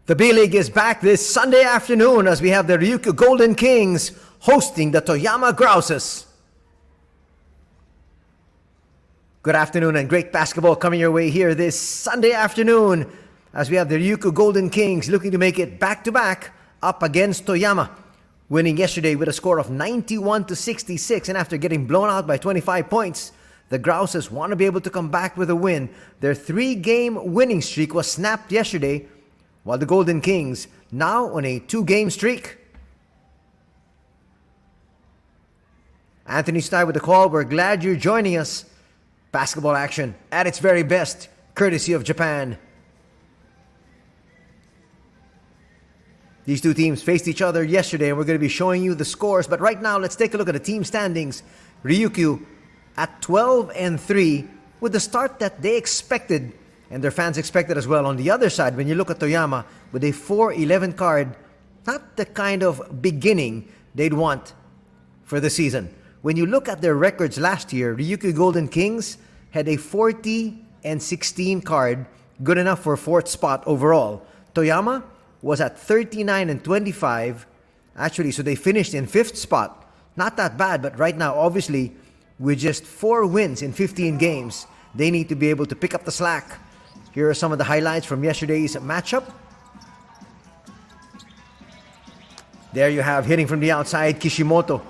The B-League is back this Sunday afternoon as we have the Ryukyu Golden Kings hosting the Toyama Grouses. Good afternoon and great basketball coming your way here this Sunday afternoon as we have the Ryukyu Golden Kings looking to make it back-to-back up against Toyama, winning yesterday with a score of 91-66, and after getting blown out by 25 points, the Grouses want to be able to come back with a win. Their 3-game winning streak was snapped yesterday, while the Golden Kings now on a 2-game streak. Anthony Stein with the call. We're glad you're joining us. Basketball action at its very best, courtesy of Japan. These two teams faced each other yesterday, and we're going to be showing you the scores. But right now, let's take a look at the team standings. Ryukyu at 12-3 with the start that they expected, and their fans expected as well. On the other side, when you look at Toyama with a 4-11 card, not the kind of beginning they'd want for the season. When you look at their records last year, Ryukyu Golden Kings had a 40-16 card, good enough for 4th spot overall. Toyama was at 39-25, actually, so they finished in 5th spot. Not that bad, but right now, obviously, with just 4 wins in 15 games, they need to be able to pick up the slack. Here are some of the highlights from yesterday's matchup. There you have, hitting from the outside, Kishimoto.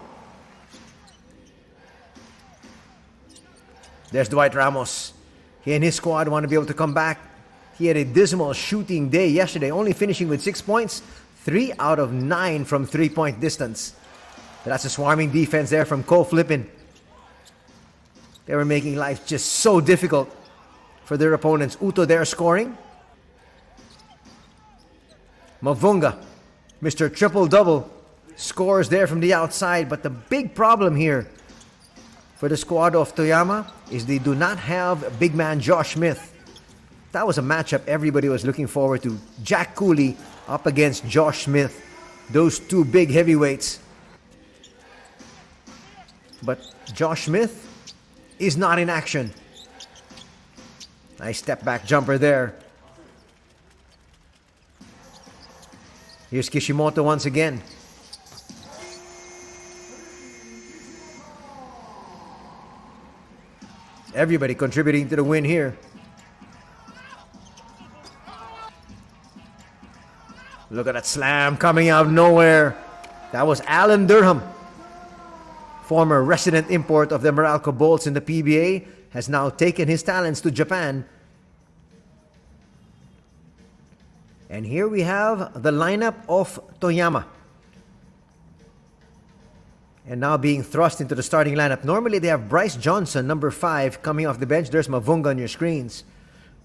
There's Dwight Ramos. He and his squad want to be able to come back. He had a dismal shooting day yesterday, only finishing with 6 points, 3 out of 9 from 3-point distance. But that's a swarming defense there from Ko Flippin. They were making life just so difficult for their opponents. Uto there scoring. Mavunga, Mr. Triple-Double, scores there from the outside. But the big problem here for the squad of Toyama is they do not have big man Josh Smith. That was a matchup everybody was looking forward to. Jack Cooley up against Josh Smith. Those two big heavyweights. But Josh Smith is not in action. Nice step back jumper there. Here's Kishimoto once again. Everybody contributing to the win here. Look at that slam coming out of nowhere. That was Alan Durham, former resident import of the Meralco Bolts in the PBA, has now taken his talents to Japan. And here we have the lineup of Toyama. And now being thrust into the starting lineup. Normally they have Bryce Johnson, number 5, coming off the bench. There's Mavunga on your screens.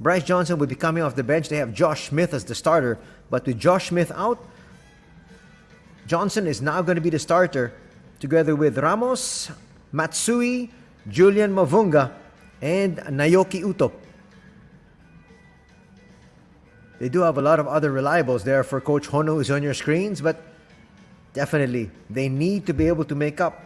Bryce Johnson would be coming off the bench. They have Josh Smith as the starter. But with Josh Smith out, Johnson is now going to be the starter, together with Ramos, Matsui, Julian Mavunga, and Naoki Uto. They do have a lot of other reliables there for Coach Hono, who's on your screens, but definitely they need to be able to make up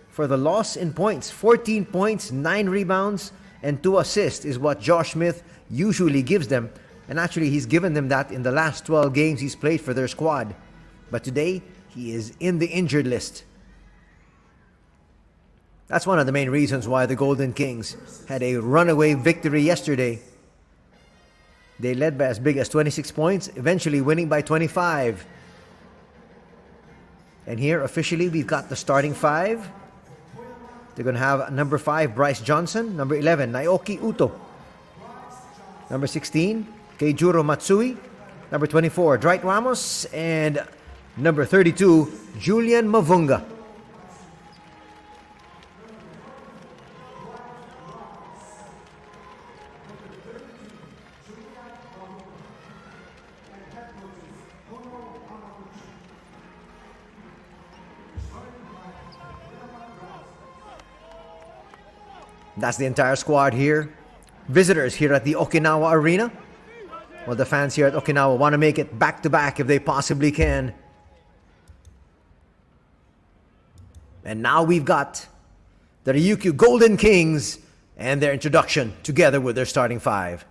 for the loss in points. 14 points, 9 rebounds, and 2 assists is what Josh Smith usually gives them. And actually, he's given them that in the last 12 games he's played for their squad. But today, he is in the injured list. That's one of the main reasons why the Golden Kings had a runaway victory yesterday. They led by as big as 26 points, eventually winning by 25. And here, officially, we've got the starting 5. They're going to have number 5, Bryce Johnson. Number 11, Naoki Uto. Number 16, Keijuro Matsui. Number 24, Dwight Ramos. And number 32, Julian Mavunga. That's the entire squad here. Visitors here at the Okinawa Arena. Well, the fans here at Okinawa want to make it back-to-back if they possibly can. And now we've got the Ryukyu Golden Kings and their introduction together with their starting 5.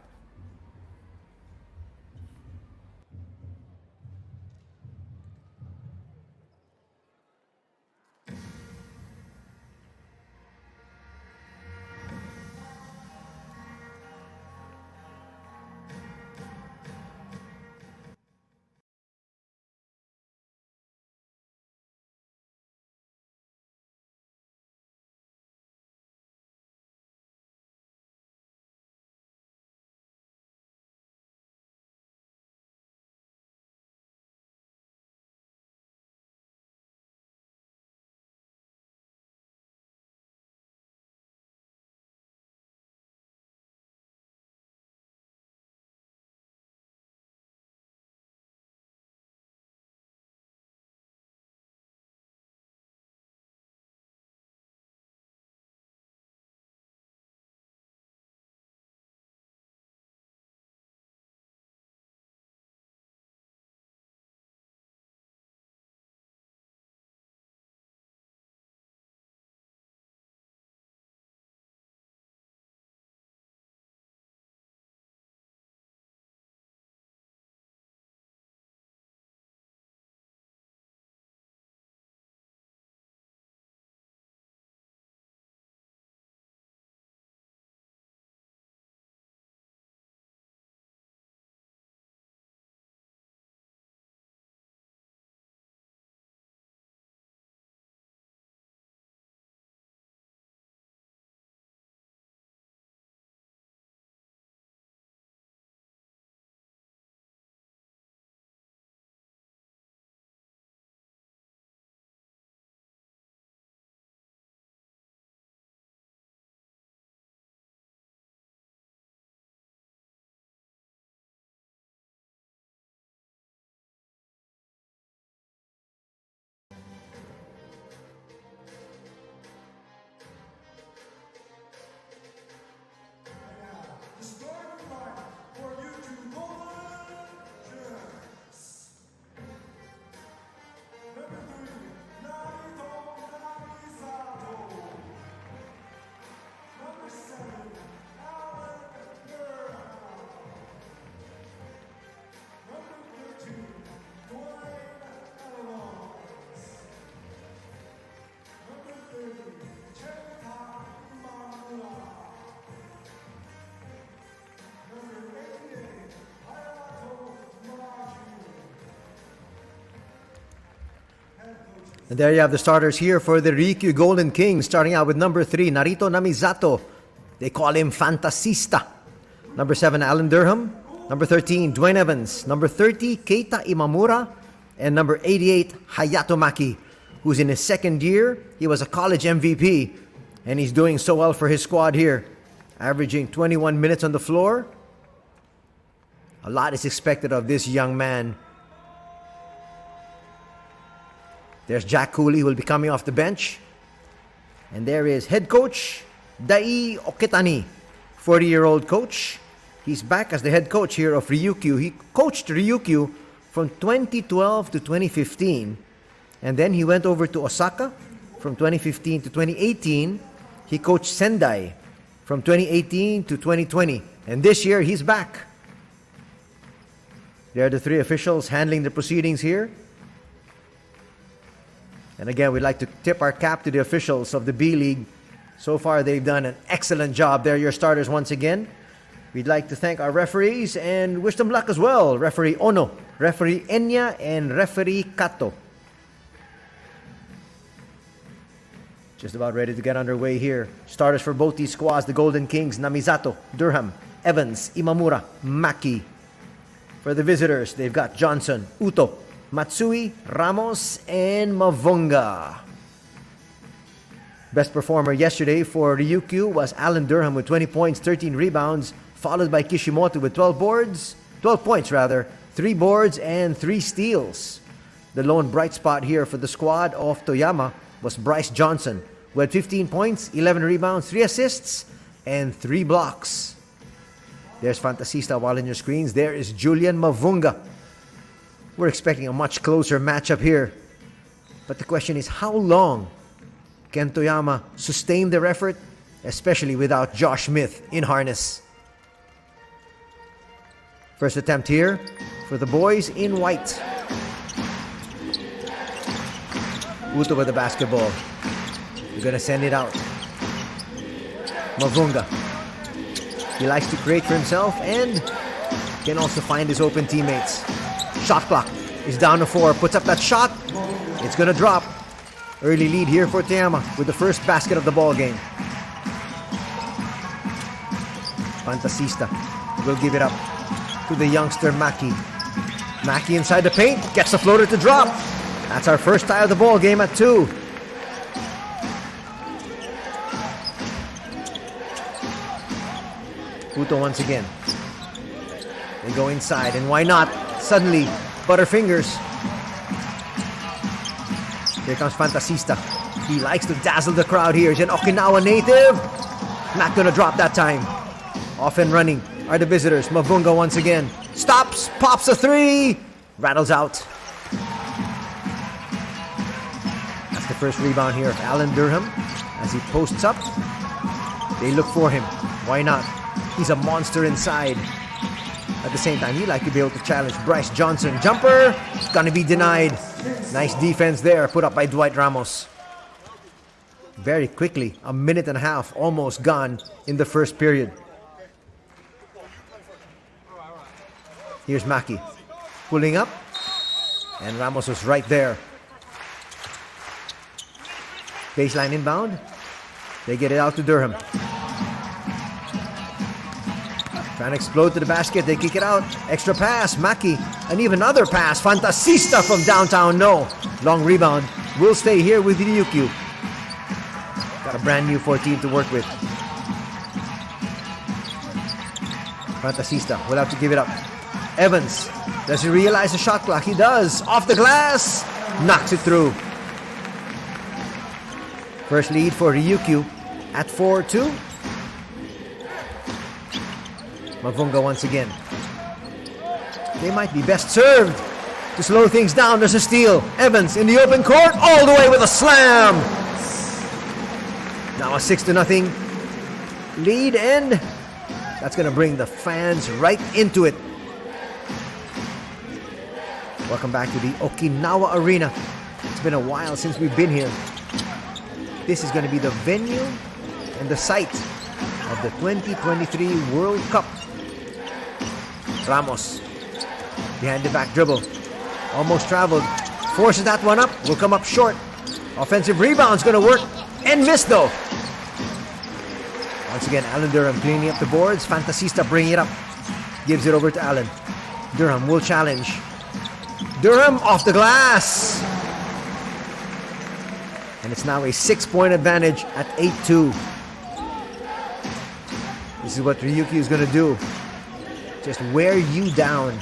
And there you have the starters here for the Ryukyu Golden Kings, starting out with number 3, Narito Namizato. They call him Fantasista. Number 7, Alan Durham. Number 13, Dwayne Evans. Number 30, Keita Imamura. And number 88, Hayato Maki, who's in his second year. He was a college MVP, and he's doing so well for his squad here, averaging 21 minutes on the floor. A lot is expected of this young man. There's Jack Cooley, who will be coming off the bench. And there is head coach Dai Oketani, 40-year-old coach. He's back as the head coach here of Ryukyu. He coached Ryukyu from 2012 to 2015. And then he went over to Osaka from 2015 to 2018. He coached Sendai from 2018 to 2020. And this year, he's back. There are the 3 officials handling the proceedings here. And again, we'd like to tip our cap to the officials of the B-League. So far, they've done an excellent job. They're your starters once again. We'd like to thank our referees and wish them luck as well. Referee Ono, Referee Enya, and Referee Kato. Just about ready to get underway here. Starters for both these squads, the Golden Kings, Namizato, Durham, Evans, Imamura, Maki. For the visitors, they've got Johnson, Uto, Matsui, Ramos, and Mavunga. Best performer yesterday for Ryukyu was Alan Durham with 20 points, 13 rebounds, followed by Kishimoto with 12 points, 3 boards, and 3 steals. The lone bright spot here for the squad of Toyama was Bryce Johnson, who had 15 points, 11 rebounds, 3 assists, and 3 blocks. There's Fantasista while in your screens. There is Julian Mavunga. We're expecting a much closer matchup here. But the question is, how long can Toyama sustain their effort, especially without Josh Smith in harness? First attempt here for the boys in white. Uto with the basketball. You're going to send it out. Mavunga. He likes to create for himself and can also find his open teammates. Shot clock is down to 4. Puts up that shot. It's going to drop. Early lead here for Toyama with the first basket of the ball game. Fantasista will give it up to the youngster Maki. Maki inside the paint. Gets the floater to drop. That's our first tie of the ball game at 2. Uto once again. They go inside, and why not? Suddenly, Butterfingers. Here comes Fantasista. He likes to dazzle the crowd here. He's an Okinawa native. Not gonna drop that time. Off and running are the visitors. Mavunga once again. Stops, pops a 3. Rattles out. That's the first rebound here of Alan Durham. As he posts up, they look for him. Why not? He's a monster inside. At the same time, he'd like to be able to challenge Bryce Johnson. Jumper, it's gonna be denied. Nice defense there, put up by Dwight Ramos. Very quickly, a minute and a half almost gone in the first period. Here's Maki, pulling up, and Ramos was right there. Baseline inbound. They get it out to Durham. Trying to explode to the basket. They kick it out. Extra pass. Maki. And even another pass. Fantasista from downtown. No. Long rebound. Will stay here with Ryukyu. Got a brand new 14 to work with. Fantasista will have to give it up. Evans. Does he realize the shot clock? He does. Off the glass. Knocks it through. First lead for Ryukyu at 4-2. Mavunga once again. They might be best served to slow things down. There's a steal. Evans in the open court, all the way with a slam. Now a 6-0 lead, and that's going to bring the fans right into it. Welcome back to the Okinawa Arena. It's been a while since we've been here. This is going to be the venue and the site of the 2023 World Cup. Ramos, behind the back dribble, almost traveled, forces that one up, will come up short. Offensive rebound's gonna work and miss though. Once again, Alan Durham cleaning up the boards. Fantasista bringing it up. Gives it over to Alan. Durham will challenge. Durham off the glass. And it's now a 6-point advantage at 8-2. This is what Ryukyu is going to do. Just wear you down.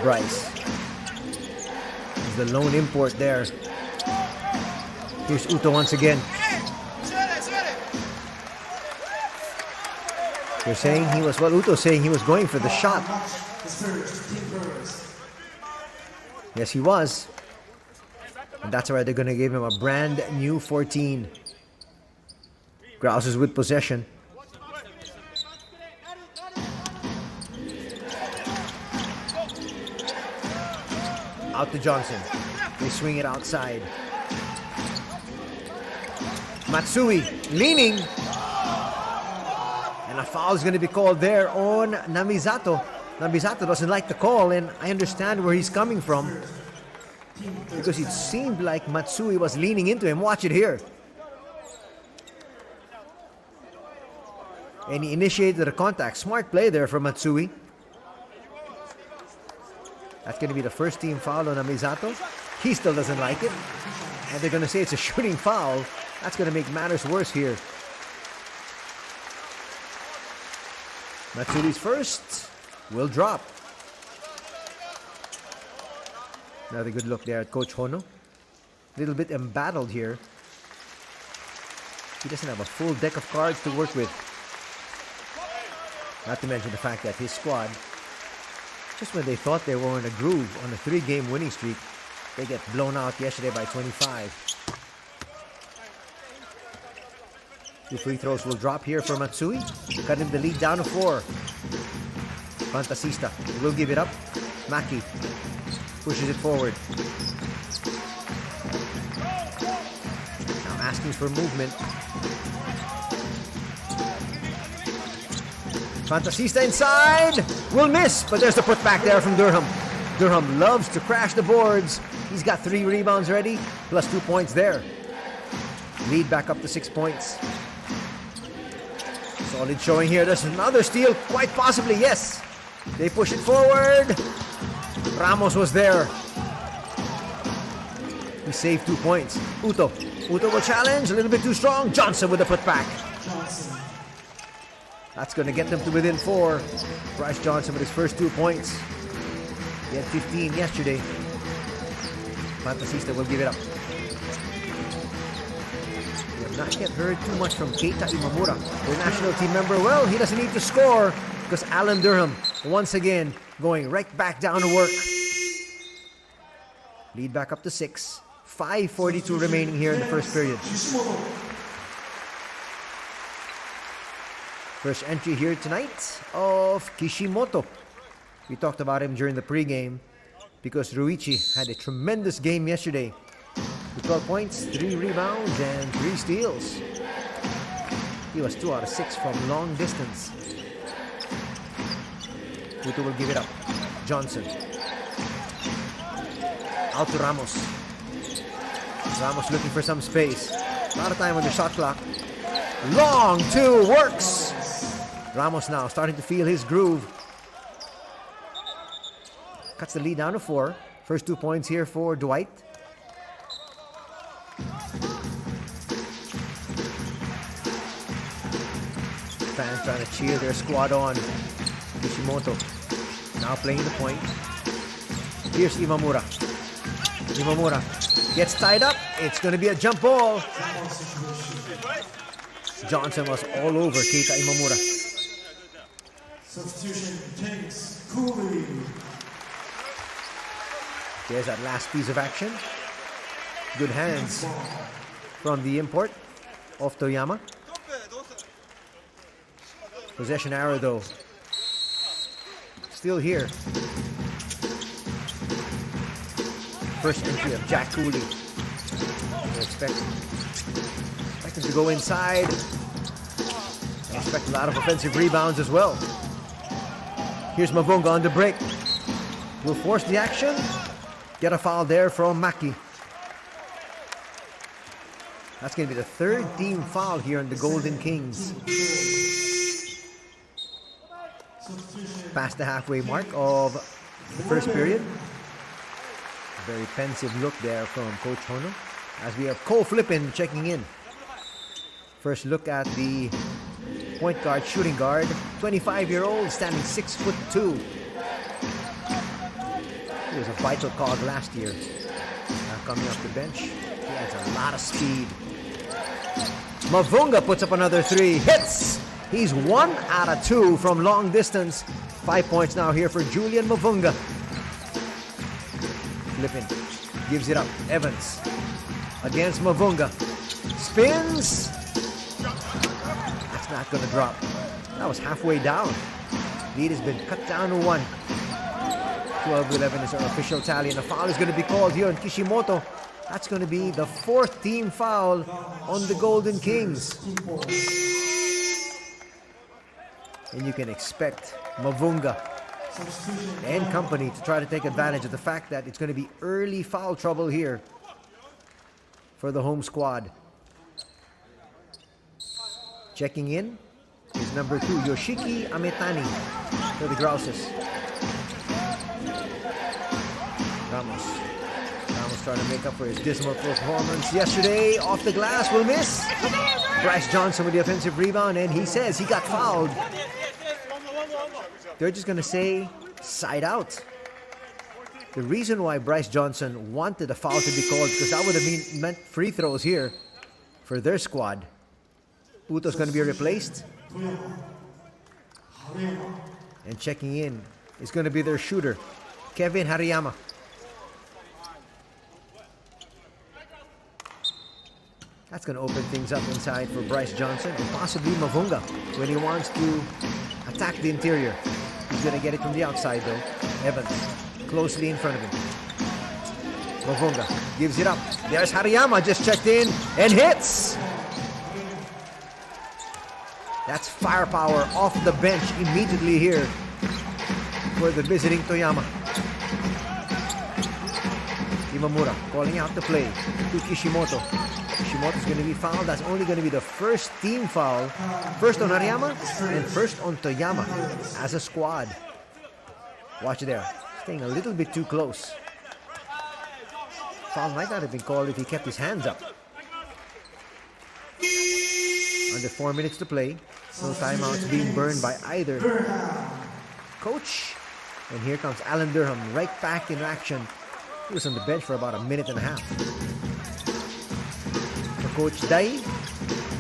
Bryce is the lone import there. Here's Uto once again. They're saying he was, well, Uto's saying he was going for the shot. Yes, he was. And that's why they're going to give him a brand new 14. Grouses with possession. Out to Johnson. They swing it outside. Matsui leaning. And a foul is going to be called there on Namizato. Namizato doesn't like the call, and I understand where he's coming from. Because it seemed like Matsui was leaning into him. Watch it here. And he initiated a contact. Smart play there from Matsui. That's going to be the first team foul on Namizato. He still doesn't like it. And they're going to say it's a shooting foul. That's going to make matters worse here. Matsui's first will drop. Another good look there at Coach Hono. A little bit embattled here. He doesn't have a full deck of cards to work with. Not to mention the fact that his squad, just when they thought they were in a groove on a 3-game winning streak, they get blown out yesterday by 25. 2 free throws will drop here for Matsui. Cutting the lead down to 4. Fantasista will give it up. Maki pushes it forward. Now asking for movement. Fantasista inside. Will miss, but there's the putback there from Durham. Durham loves to crash the boards. He's got 3 rebounds ready, plus 2 points there. Lead back up to 6 points. Solid showing here. There's another steal, quite possibly, yes. They push it forward. Ramos was there. He saved 2 points. Uto will challenge, a little bit too strong. Johnson with the putback. That's going to get them to within 4. Bryce Johnson with his first 2 points. He had 15 yesterday. Fantasista will give it up. We have not yet heard too much from Keita Imamura, the national team member. Well, he doesn't need to score because Alan Durham, once again, going right back down to work. Lead back up to 6. 5:42 remaining here in the first period. First entry here tonight of Kishimoto. We talked about him during the pregame because Ruichi had a tremendous game yesterday. With 12 points, 3 rebounds, and 3 steals. He was 2 out of 6 from long distance. Uto will give it up. Johnson. Out to Ramos. Ramos looking for some space. A lot of time on the shot clock. Long 2 works. Ramos now starting to feel his groove. Cuts the lead down to 4. First 2 points here for Dwight. Fans trying to cheer their squad on. Kishimoto now playing the point. Here's Imamura. Imamura gets tied up. It's going to be a jump ball. Johnson was all over Keita Imamura. Substitution takes Cooley. There's that last piece of action. Good hands from the import of Toyama. Possession arrow though. Still here. First entry of Jack Cooley. We're expecting to go inside. I expect a lot of offensive rebounds as well. Here's Mavunga on the break. Will force the action. Get a foul there from Maki. That's going to be the third team foul here on the Golden Kings. Past the halfway mark of the first period. Very pensive look there from Coach Hono. As we have Ko Flippin checking in. First look at the point guard, shooting guard. 25-year-old, standing 6'2". He was a vital cog last year. Coming off the bench, he has a lot of speed. Mavunga puts up another three. Hits! He's 1 out of 2 from long distance. 5 points now here for Julian Mavunga. Flippin gives it up. Evans against Mavunga. Spins. That's not going to drop. That was halfway down. Lead has been cut down to 1. 12-11 is our official tally, and a foul is going to be called here on Kishimoto. That's going to be the 4th team foul on the Golden Kings. And you can expect Mavunga and company to try to take advantage of the fact that it's going to be early foul trouble here for the home squad. Checking in is number 2, Yoshiki Ametani for the Grouses. Ramos trying to make up for his dismal performance yesterday. Off the glass, will miss. Bryce Johnson with the offensive rebound, and he says he got fouled. They're just going to say side out. The reason why Bryce Johnson wanted a foul to be called, because that would have meant free throws here for their squad. Uto's going to be replaced. And checking in is going to be their shooter, Kevin Hariyama. That's going to open things up inside for Bryce Johnson and possibly Mavunga when he wants to attack the interior. He's going to get it from the outside though. Evans closely in front of him. Mavunga gives it up. There's Hariyama, just checked in and hits. That's firepower off the bench immediately here for the visiting Toyama. Imamura calling out the play to Kishimoto. Kishimoto's going to be fouled. That's only going to be the first team foul. First on Hariyama and first on Toyama as a squad. Watch there. Staying a little bit too close. Foul might not have been called if he kept his hands up. Under 4 minutes to play. No timeouts being burned by either coach. And here comes Alan Durham right back in action. He was on the bench for about a minute and a half. For Coach Dai,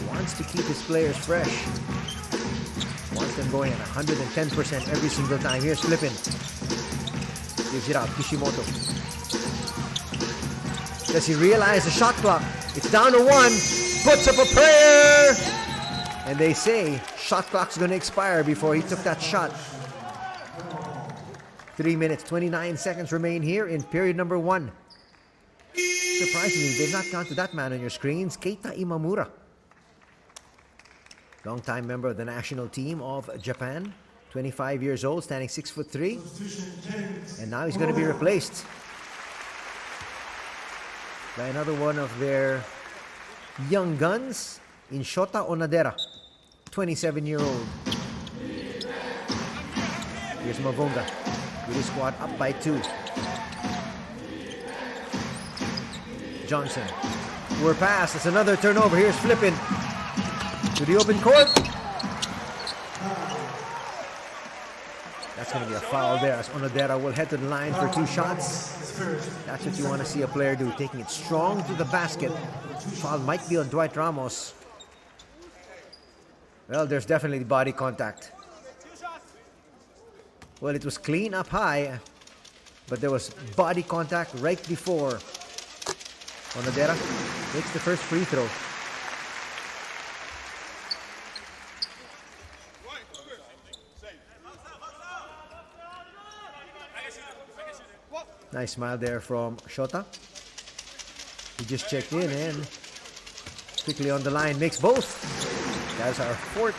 wants to keep his players fresh. Wants them going at 110% every single time. Here's Flippin. Gives it out. Kishimoto. Does he realize the shot clock? It's down to 1. Puts up a prayer. And they say shot clock's going to expire before he took that shot. 3 minutes, 29 seconds remain here in period number 1. Surprisingly, they've not gone to that man on your screens, Keita Imamura. Longtime member of the national team of Japan. 25 years old, standing 6'3". And now he's going to be replaced by another one of their young guns, in Shota Onadera, 27-year-old. Here's Mavunga with his squad up by 2. Johnson, poor pass. It's another turnover. Here's Flippin to the open court. That's going to be a foul there as Onadera will head to the line for 2 shots. That's what you want to see a player do, taking it strong to the basket. Foul might be on Dwight Ramos. Well, there's definitely body contact. Well, it was clean up high, but there was body contact right before. Onadera makes the first free throw. Nice smile there from Shota. He just checked in and quickly on the line makes both. That's our 4th.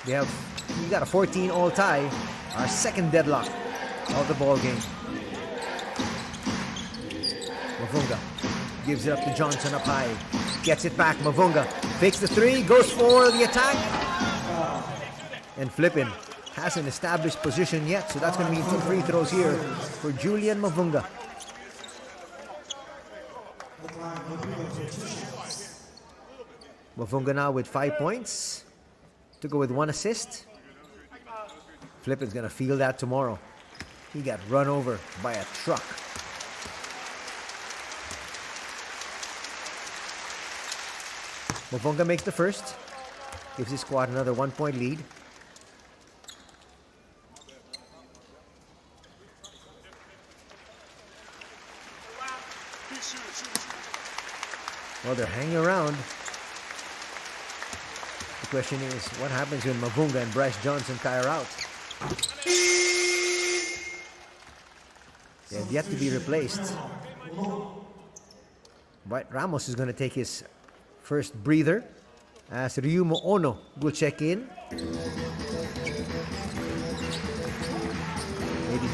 We got a 14 all tie. Our second deadlock of the ball game. Mavunga gives it up to Johnson up high. Gets it back. Mavunga fakes the three, goes for the attack. And Flippin hasn't established position yet, so that's going to mean 2 free throws here for Julian Mavunga. Mavunga now with 5 points to go with 1 assist. Flippin's going to feel that tomorrow. He got run over by a truck. Mavunga makes the first. Gives his squad another 1-point lead. Well, they're hanging around. The question is, what happens when Mavunga and Bryce Johnson tire out? They have yet to be replaced. But Ramos is going to take his first breather as Ryumo Ono will check in. Maybe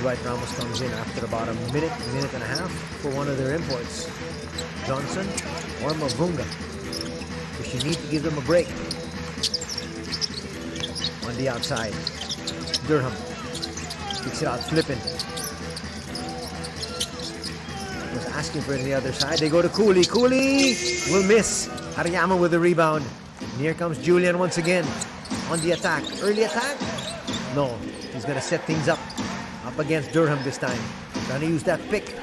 Dwight Ramos comes in after about a minute and a half for one of their imports. Johnson or Mavunga. Because you need to give them a break. On the outside, Durham kicks it out, Flippin. Was asking for it on the other side. They go to Cooley. Cooley will miss. Toyama with the rebound. And here comes Julian once again on the attack. Early attack? No, he's going to set things up against Durham this time. Trying to use that pick.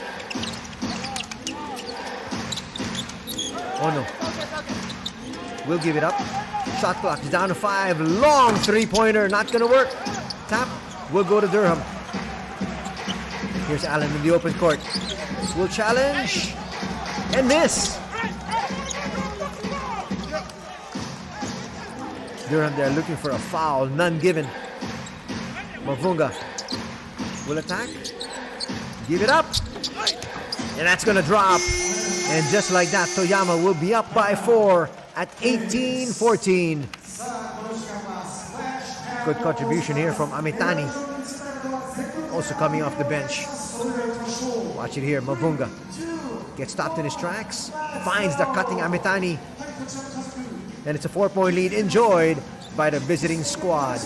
Oh no. We'll give it up. Shot clock is down to 5. Long three-pointer. Not going to work. Tap will go to Durham. Here's Allen in the open court. Will challenge. And miss. Durham there looking for a foul. None given. Mavunga will attack. Give it up. And that's going to drop. And just like that, Toyama will be up by 4 at 18-14. Good contribution here from Amitani. Also coming off the bench. Watch it here, Mavunga. Gets stopped in his tracks. Finds the cutting Amitani. And it's a 4-point lead enjoyed by the visiting squad.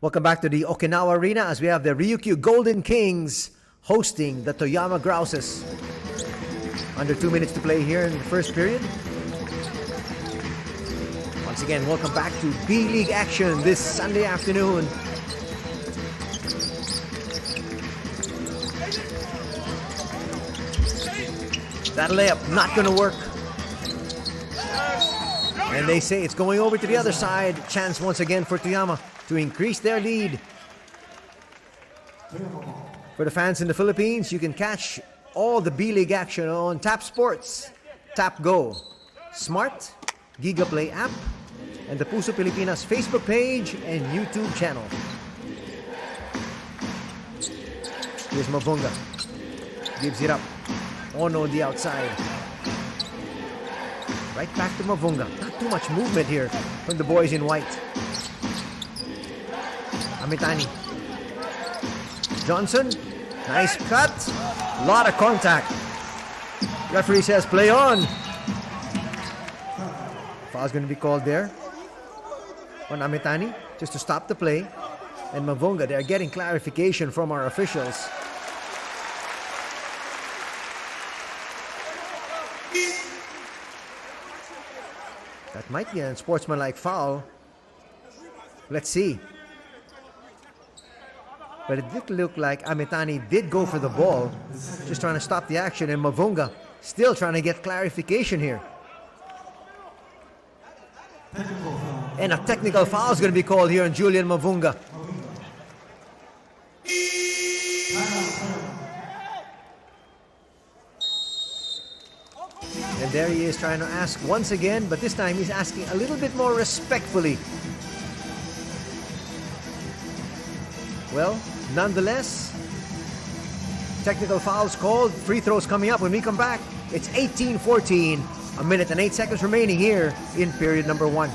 Welcome back to the Okinawa Arena as we have the Ryukyu Golden Kings hosting the Toyama Grouses. Under 2 minutes to play here in the first period. Once again, welcome back to B.LEAGUE action this Sunday afternoon. That layup not going to work. And they say it's going over to the other side. Chance once again for Toyama to increase their lead. For the fans in the Philippines, you can catch all the B.LEAGUE action on Tap Sports, TapGo, Smart, GigaPlay app, and the Puso Pilipinas Facebook page and YouTube channel. Here's Mavunga. Gives it up. Ono on the outside. Right back to Mavunga. Not too much movement here from the boys in white. Amitani. Johnson. Nice cut. A lot of contact. Referee says play on. Foul's going to be called there on Amitani just to stop the play. And Mavunga, they're getting clarification from our officials. That might be a sportsmanlike foul. Let's see. But it did look like Amitani did go for the ball, just trying to stop the action, and Mavunga still trying to get clarification here. And a technical foul is going to be called here on Julian Mavunga. And there he is trying to ask once again, but this time he's asking a little bit more respectfully. Well, nonetheless, technical fouls called, free throws coming up. When we come back, it's 18-14, a minute and 8 seconds remaining here in period number 1.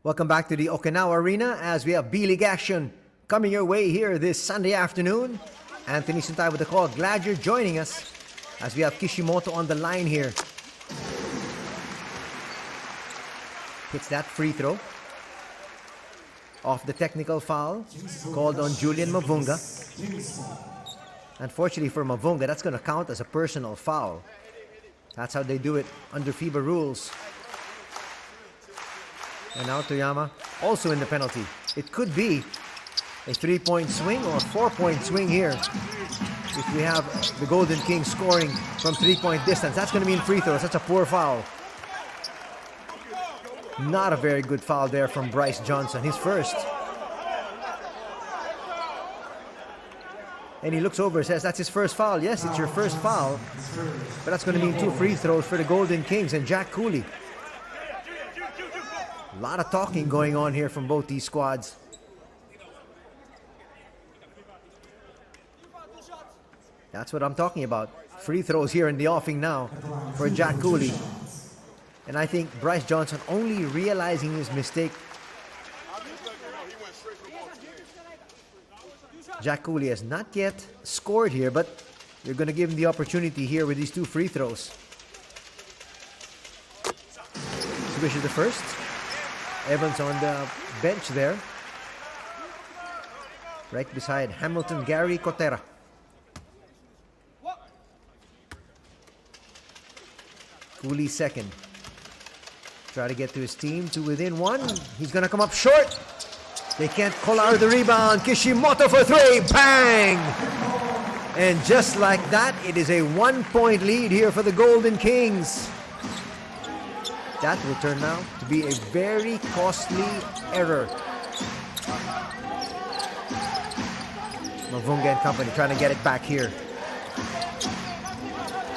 Welcome back to the Okinawa Arena as we have B.LEAGUE action coming your way here this Sunday afternoon. Anthony Suntay with the call. Glad you're joining us as we have Kishimoto on the line here. Hits that free throw off the technical foul called on Julian Mavunga. Unfortunately for Mavunga, that's going to count as a personal foul. That's how they do it under FIBA rules. And now Toyama also in the penalty. It could be a 3-point swing or a 4-point swing here if we have the Golden Kings scoring from 3-point distance. That's going to mean free throws. That's a poor foul. Not a very good foul there from Bryce Johnson, his first. And he looks over and says, that's his first foul. Yes, it's your first foul. But that's going to mean 2 free throws for the Golden Kings and Jack Cooley. A lot of talking going on here from both these squads. That's what I'm talking about. Free throws here in the offing now for Jack Cooley. And I think Bryce Johnson only realizing his mistake. Jack Cooley has not yet scored here, but you're going to give him the opportunity here with these 2 free throws. Swishes the first. Evans on the bench there. Right beside Hamilton Gary Cotera. Cooley second. Try to get to his team to within 1. He's going to come up short. They can't call out the rebound. Kishimoto for 3. Bang! And just like that, it is a 1-point lead here for the Golden Kings. That will turn out to be a very costly error. Mavunga and company trying to get it back here.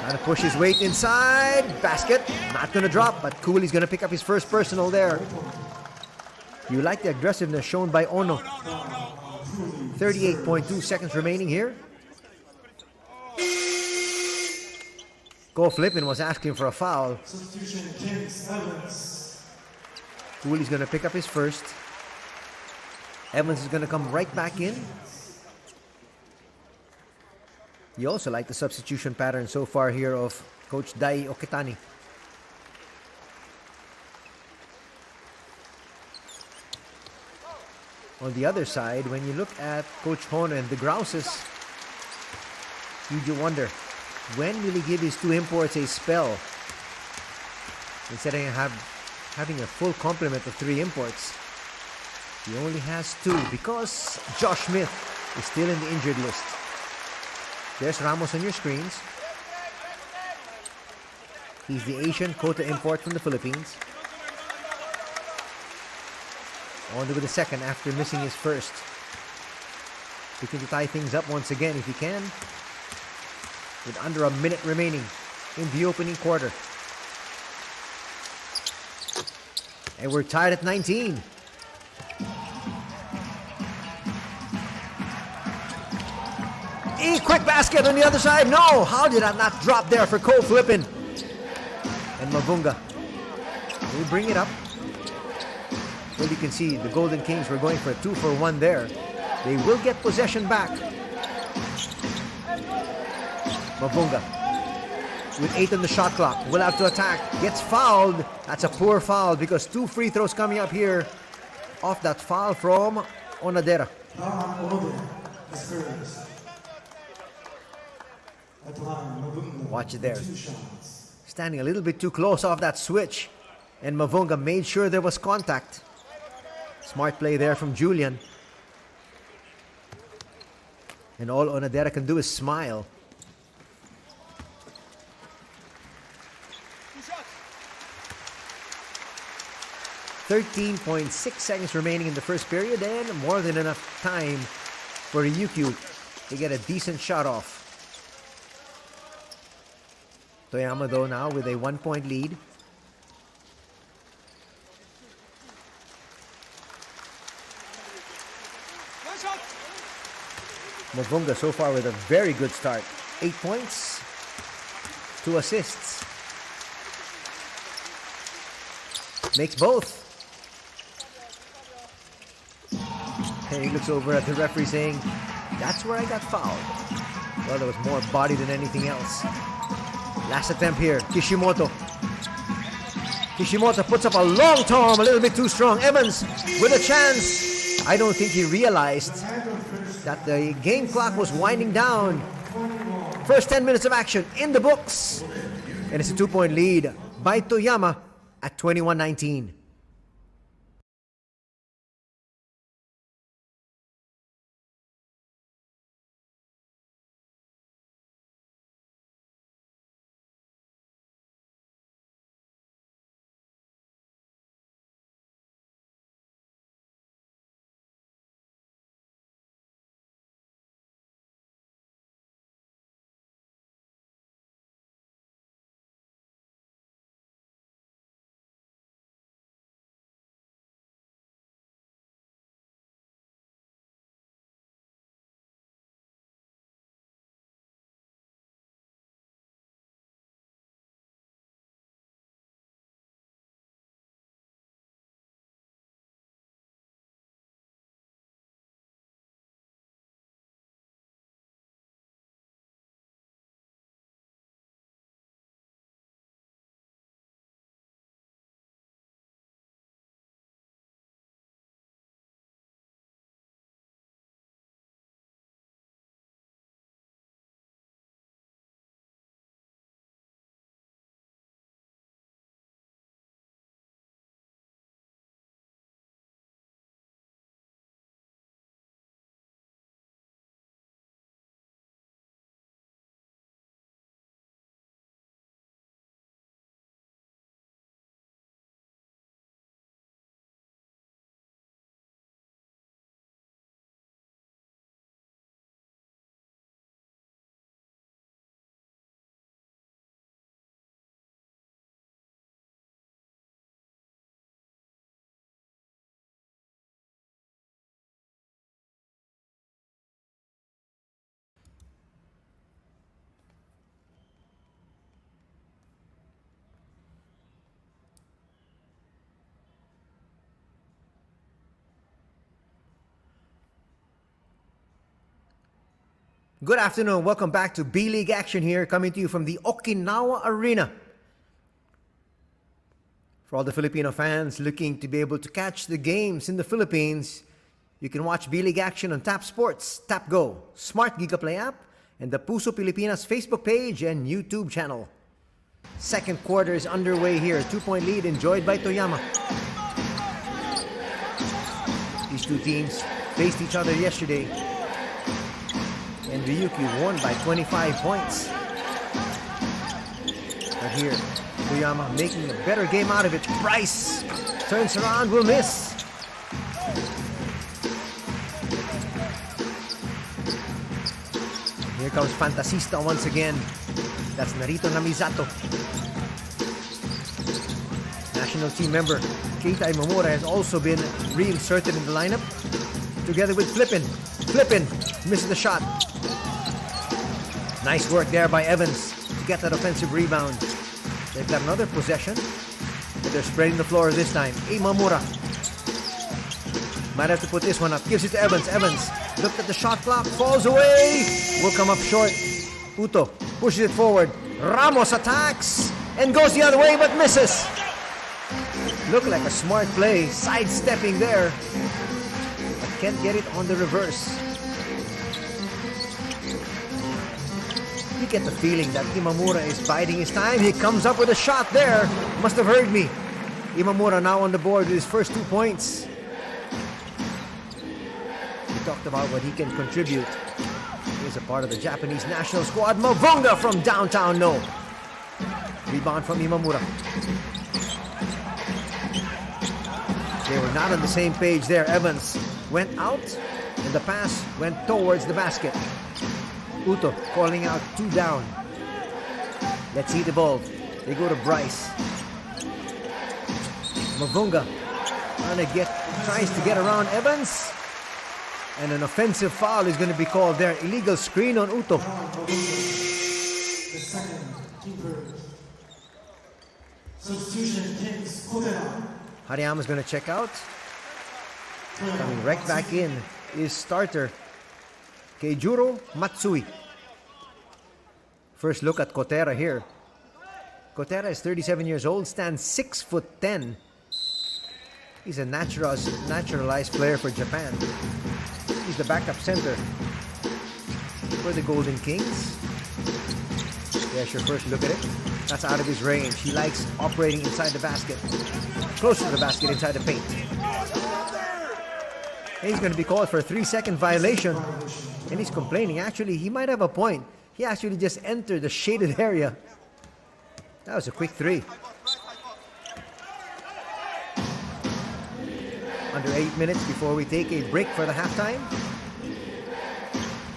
Trying to push his weight inside. Basket. Not going to drop, but Cooley's going to pick up his first personal there. You like the aggressiveness shown by Ono. 38.2 seconds remaining here. Go Flippin was asking for a foul. Substitution Kings Evans. Cooley's going to pick up his first. Evans is going to come right back in. You also like the substitution pattern so far here of Coach Dai Okitani. On the other side, when you look at Coach Hono and the Grouses, you do wonder, when will he give his two imports a spell? Instead of having a full complement of three imports, he only has two because Josh Smith is still in the injured list. There's Ramos on your screens. He's the Asian quota import from the Philippines. On with the second after missing his first. Looking to tie things up once again if he can. With under a minute remaining in the opening quarter. And we're tied at 19. Quick basket on the other side. No! How did that not drop there for Cole Flippin? And Mavunga will bring it up. Well, you can see the Golden Kings were going for a 2-for-1 there. They will get possession back. Mavunga with 8 on the shot clock. Will have to attack. Gets fouled. That's a poor foul because 2 free throws coming up here off that foul from Onadera. Watch it there. Standing a little bit too close off that switch. And Mavunga made sure there was contact. Smart play there from Julian. And all Onadera can do is smile. .6 seconds remaining in the first period, and more than enough time for Ryukyu to get a decent shot off. Toyama though now with a 1-point lead. Mavunga so far with a very good start. 8 points, 2 assists. Makes both. And he looks over at the referee saying, that's where I got fouled. Well, there was more body than anything else. Last attempt here, Kishimoto. Kishimoto puts up a long tom, a little bit too strong. Evans with a chance. I don't think he realized that the game clock was winding down. First 10 minutes of action in the books. And it's a 2-point lead by Toyama at 21-19. Good afternoon. Welcome back to B.LEAGUE action here, coming to you from the Okinawa Arena. For all the Filipino fans looking to be able to catch the games in the Philippines, you can watch B.LEAGUE action on Tap Sports, TapGo, Smart GigaPlay app, and the Puso Pilipinas Facebook page and YouTube channel. Second quarter is underway here. 2-point lead enjoyed by Toyama. These two teams faced each other yesterday, and Ryukyu won by 25 points. But here, Toyama making a better game out of it. Bryce turns around, will miss. Here comes Fantasista once again. That's Narito Namizato. National team member Keita Imamura has also been reinserted in the lineup, together with Flippin. Flippin misses the shot. Nice work there by Evans to get that offensive rebound. They've got another possession, but they're spreading the floor this time. Imamura might have to put this one up. Gives it to Evans. Evans looked at the shot clock, falls away. Will come up short. Uto pushes it forward. Ramos attacks and goes the other way, but misses. Looked like a smart play, sidestepping there, but can't get it on the reverse. You get the feeling that Imamura is biding his time. He comes up with a shot there. Must have heard me. Imamura now on the board with his first 2 points. We talked about what he can contribute. He's a part of the Japanese national squad. Mavunga from downtown, no. Rebound from Imamura. They were not on the same page there. Evans went out, and the pass went towards the basket. Uto calling out 2 down. Let's see it evolve. They go to Bryce. Mavunga tries to get around Evans. And an offensive foul is going to be called there. Illegal screen on Uto. The second keeper. Substitution Kings Kodera. Hariyama's going to check out. Coming right back in is starter Keijuro Matsui. First look at Kotera here. Kotera is 37 years old, stands 6'10". He's a naturalized player for Japan. He's the backup center for the Golden Kings. There's your first look at it. That's out of his range. He likes operating inside the basket. Close to the basket, inside the paint. And he's going to be called for a 3-second violation. And he's complaining. Actually, he might have a point. He actually just entered the shaded area. That was a quick 3. Under 8 minutes before we take a break for the halftime.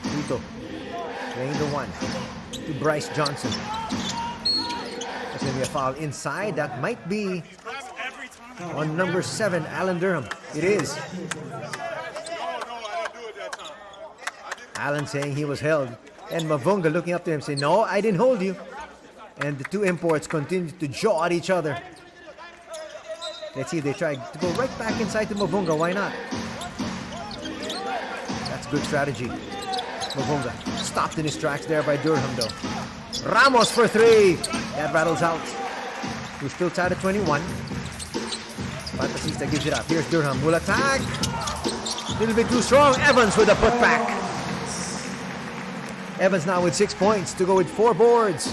Uto playing the 1 to Bryce Johnson. There's going to be a foul inside. That might be on number 7, Alan Durham. It is. Alan saying he was held. And Mavunga looking up to him saying, no, I didn't hold you. And the two imports continue to jaw at each other. Let's see if they try to go right back inside to Mavunga. Why not? That's good strategy. Mavunga stopped in his tracks there by Durham though. Ramos for 3. That rattles out. We're still tied at 21. Fantasista gives it up. Here's Durham. Will attack. A little bit too strong. Evans with a putback. Evans now with 6 points to go with 4 boards.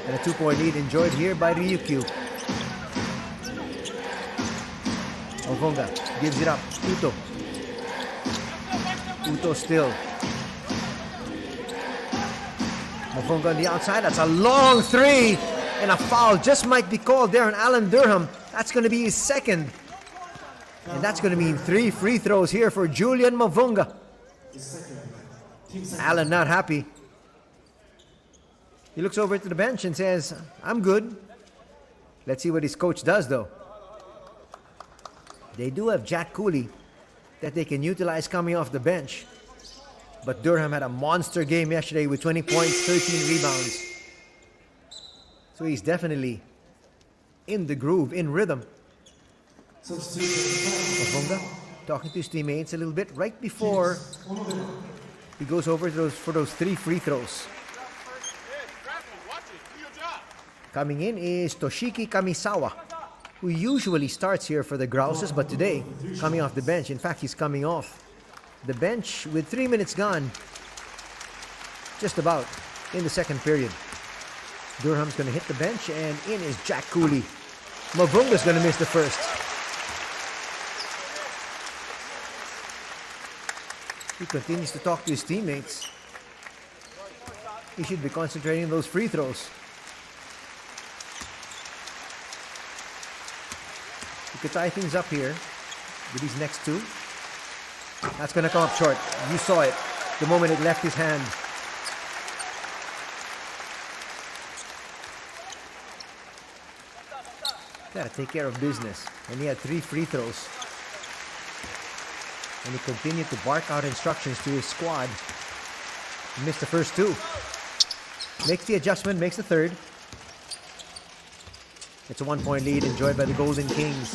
And a 2-point lead enjoyed here by Ryukyu. Mavunga gives it up. Uto. Uto still. Mavunga on the outside. That's a long 3. And a foul just might be called there on Alan Durham. That's going to be his second. And that's going to mean 3 free throws here for Julian Mavunga. Alan not happy. He looks over to the bench and says, I'm good. Let's see what his coach does though. They do have Jack Cooley that they can utilize coming off the bench. But Durham had a monster game yesterday with 20 points, 13 rebounds. So he's definitely in the groove, in rhythm. Mavunga talking to his teammates a little bit right before he goes over for those 3 free throws. Coming in is Toshiki Kamisawa, who usually starts here for the Grouses, but today, coming off the bench. In fact, he's coming off the bench with 3 minutes gone, just about, in the second period. Durham's going to hit the bench, and in is Jack Cooley. Mavunga's going to miss the first. He continues to talk to his teammates. He should be concentrating on those free throws. He could tie things up here with these next 2. That's going to come up short. You saw it the moment it left his hand. Gotta take care of business. And he had 3 free throws. And he continued to bark out instructions to his squad. He missed the first 2. Makes the adjustment, makes the third. It's a 1-point lead enjoyed by the Golden Kings.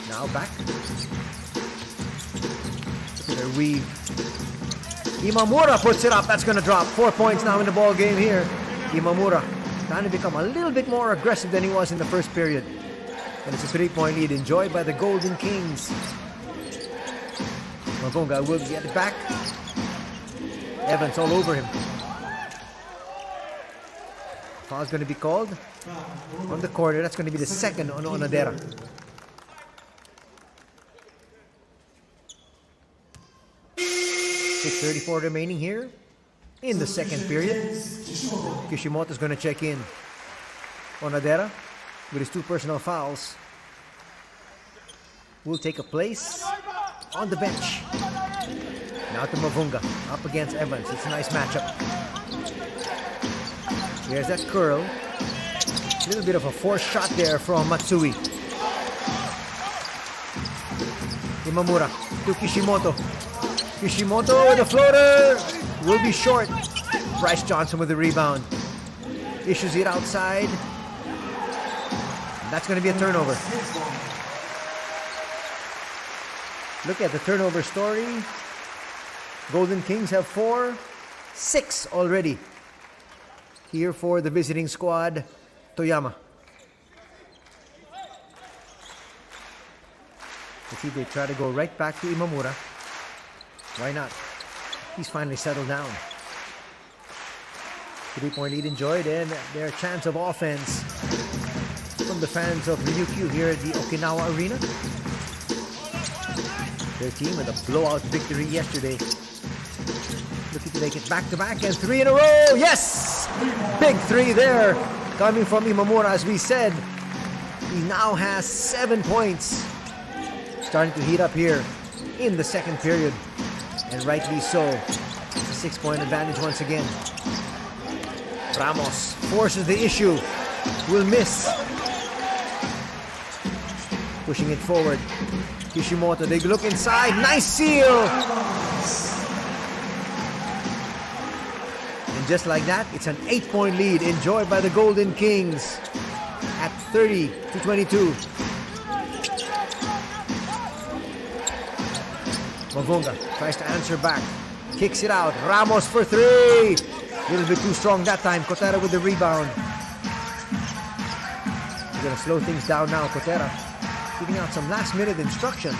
Now back. Look at their weave. Imamura puts it up. That's going to drop. 4 points now in the ball game here. Imamura trying to become a little bit more aggressive than he was in the first period. And it's a 3-point lead enjoyed by the Golden Kings. Mavunga will get it back. Evans all over him. Foul's going to be called on the corner. That's going to be the second on Onadera. .34 remaining here in the second period. Kishimoto's going to check in. Onadera, with his 2 personal fouls, will take a place on the bench. Now to Mavunga, up against Evans. It's a nice matchup. There's that curl. A little bit of a forced shot there from Matsui. Imamura to Kishimoto. Kishimoto with a floater. Will be short. Bryce Johnson with the rebound. Issues it outside. That's going to be a turnover. Look at the turnover story. Golden Kings have 4, 6 already. Here for the visiting squad, Toyama. Let's see if they try to go right back to Imamura. Why not? He's finally settled down. 3-point lead enjoyed, and their chance of offense from the fans of Ryukyu here at the Okinawa Arena. Their team with a blowout victory yesterday. Looking to make it back-to-back and 3 in a row. Yes! Big 3 there coming from Imamura. As we said, he now has 7 points. Starting to heat up here in the second period. And rightly so. It's a 6-point advantage once again. Ramos forces the issue. Will miss. Pushing it forward. Kishimoto, they look inside. Nice seal! And just like that, it's an 8-point lead enjoyed by the Golden Kings at 30-22. Mavunga tries to answer back. Kicks it out. Ramos for 3. A little bit too strong that time. Kotera with the rebound. We're going to slow things down now. Kotera giving out some last-minute instructions.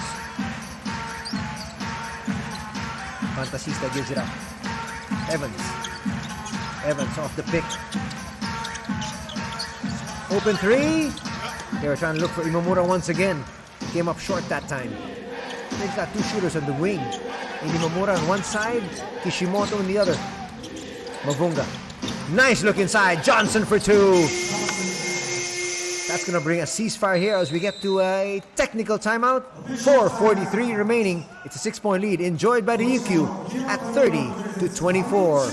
Fantasista gives it up. Evans. Evans off the pick. Open 3. They were trying to look for Imamura once again. Came up short that time. They've got 2 shooters on the wing. Imamura on one side, Kishimoto on the other. Mavunga. Nice look inside. Johnson for 2. That's going to bring a ceasefire here as we get to a technical timeout. 4:43 remaining. It's a 6-point lead enjoyed by the Ryukyu at 30-24.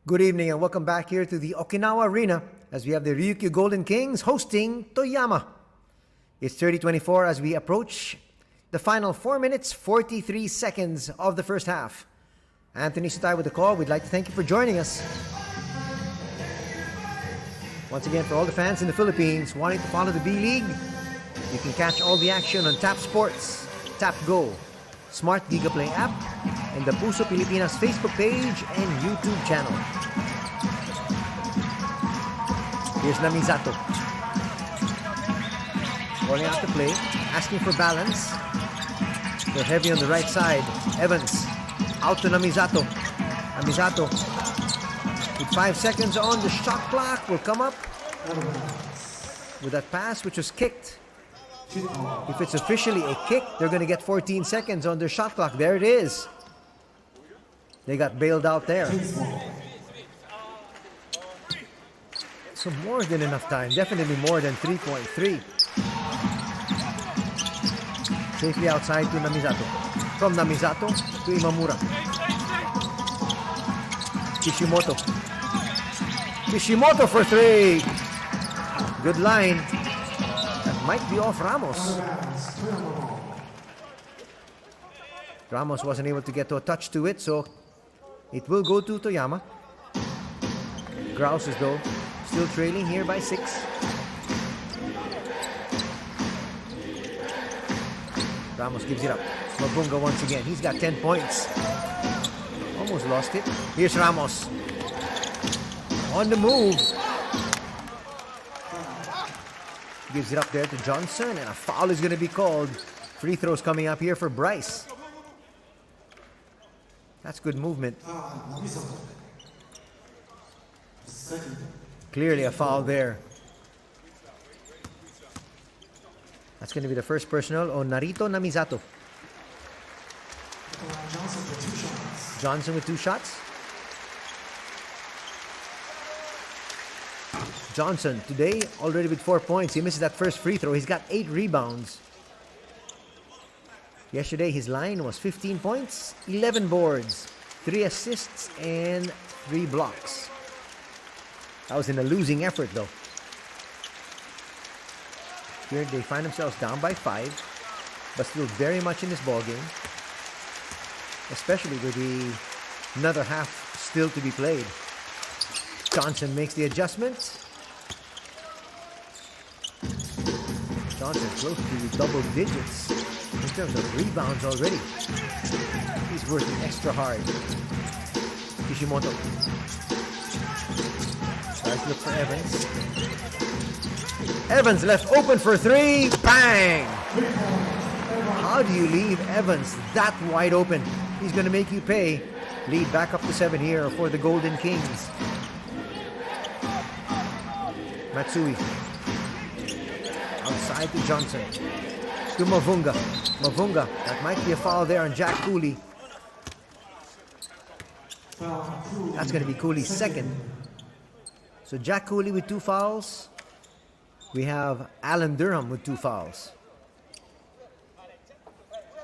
Good evening and welcome back here to the Okinawa Arena as we have the Ryukyu Golden Kings hosting Toyama. It's 30-24 as we approach the final 4 minutes, 43 seconds of the first half. Anthony Sutai with the call. We'd like to thank you for joining us. Once again, for all the fans in the Philippines wanting to follow the B.LEAGUE, you can catch all the action on Tap Sports, TapGo, Smart GigaPlay app, and the Puso Pilipinas Facebook page and YouTube channel. Here's Namizato. Calling out the play, asking for balance. They're heavy on the right side. Evans, out to Namizato. Namizato, with 5 seconds on the shot clock, will come up with that pass which was kicked. If it's officially a kick, they're going to get 14 seconds on their shot clock. There it is. They got bailed out there. So more than enough time. Definitely more than 3.3. Safely outside to Namizato. From Namizato to Imamura. Kishimoto. Kishimoto for 3. Good line. That might be off Ramos. Ramos wasn't able to get to a touch to it, so it will go to Toyama. Grouses, though, still trailing here by 6. Ramos gives it up. Mabunga once again. He's got 10 points. Almost lost it. Here's Ramos. On the move. Gives it up there to Johnson, and a foul is going to be called. Free throws coming up here for Bryce. That's good movement. Clearly a foul there. That's going to be the first personal on Narito Namizato. Johnson with 2 shots. Johnson today already with 4 points. He misses that first free throw. He's got 8 rebounds. Yesterday his line was 15 points, 11 boards, 3 assists, and 3 blocks. That was in a losing effort though. Here they find themselves down by 5, but still very much in this ball game. Especially with another half still to be played. Johnson makes the adjustment. Johnson close to double digits in terms of rebounds already. He's working extra hard. Kishimoto. Tries to look for Evans. Evans left open for 3. Bang! How do you leave Evans that wide open? He's going to make you pay. Lead back up to 7 here for the Golden Kings. Matsui. Outside to Johnson. To Mavunga. Mavunga. That might be a foul there on Jack Cooley. That's going to be Cooley's second. So Jack Cooley with 2 fouls. We have Alan Durham with 2 fouls.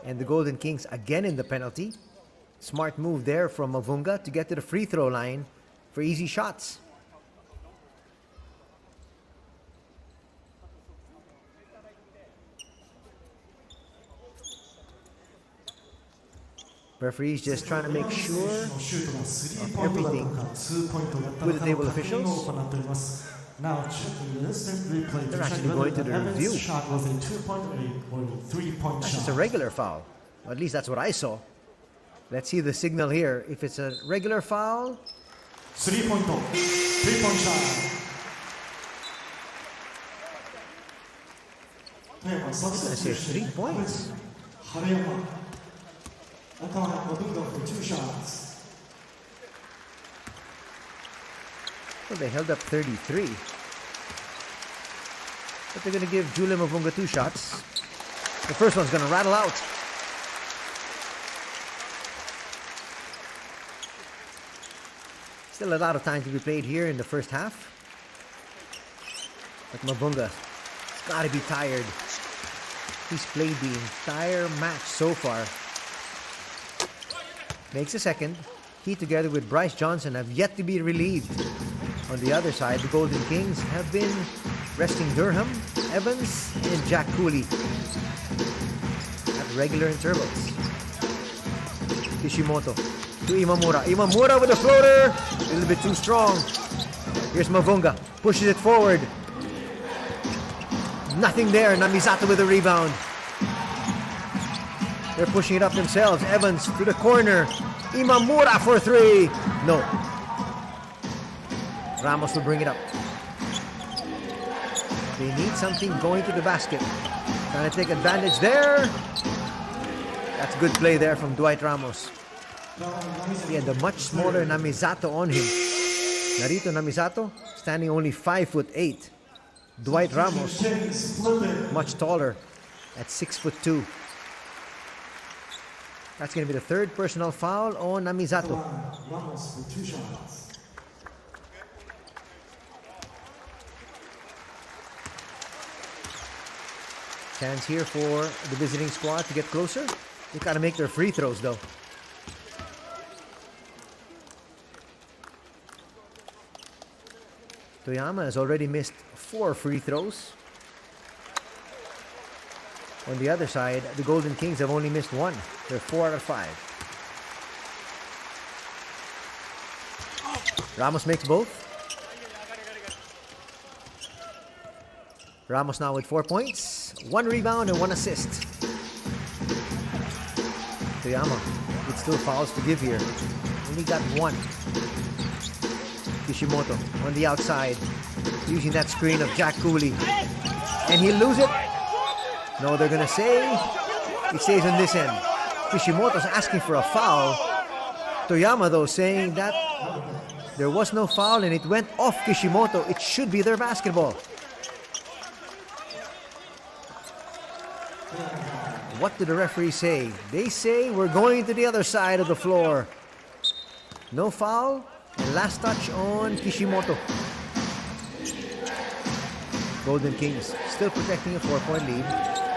And the Golden Kings again in the penalty. Smart move there from Mavunga to get to the free throw line for easy shots. Referees just trying to make sure of everything with the table officials. They're actually going to the review. That's just a regular foul. Or at least that's what I saw. Let's see the signal here. If it's a regular foul. 3-point shot. I'm going to say 3 points. For 2 shots. Well, they held up 33. But they're going to give Julia Mavunga 2 shots. The first one's going to rattle out. Still a lot of time to be played here in the first half. But Mavunga's got to be tired. He's played the entire match so far. Makes a second. He, together with Bryce Johnson, have yet to be relieved. On the other side, the Golden Kings have been resting Durham, Evans, and Jack Cooley at regular intervals. Kishimoto to Imamura. Imamura with a floater. A little bit too strong. Here's Mavunga. Pushes it forward. Nothing there. Namisato with a rebound. They're pushing it up themselves. Evans to the corner. Imamura for three. No. Ramos will bring it up. They need something going to the basket. Trying to take advantage there. That's good play there from Dwight Ramos. He had the much smaller Namisato on him. Narito Namisato standing only 5'8". Dwight Ramos much taller at 6'2". That's going to be the third personal foul on Namisato. Ramos for 2 shots. Chance here for the visiting squad to get closer. They got to make their free throws though. Toyama has already missed 4 free throws. On the other side, the Golden Kings have only missed 1. They're 4 out of 5. Ramos makes both. Ramos now with 4 points, 1 rebound and 1 assist. Toyama with still fouls to give here. Only got 1. Kishimoto on the outside, using that screen of Jack Cooley. And he'll lose it. No, they're going to say it stays on this end. Kishimoto's asking for a foul. Toyama, though, saying that there was no foul and it went off Kishimoto. It should be their basketball. What did the referee say? They say we're going to the other side of the floor. No foul. And last touch on Kishimoto. Golden Kings still protecting a 4-point lead.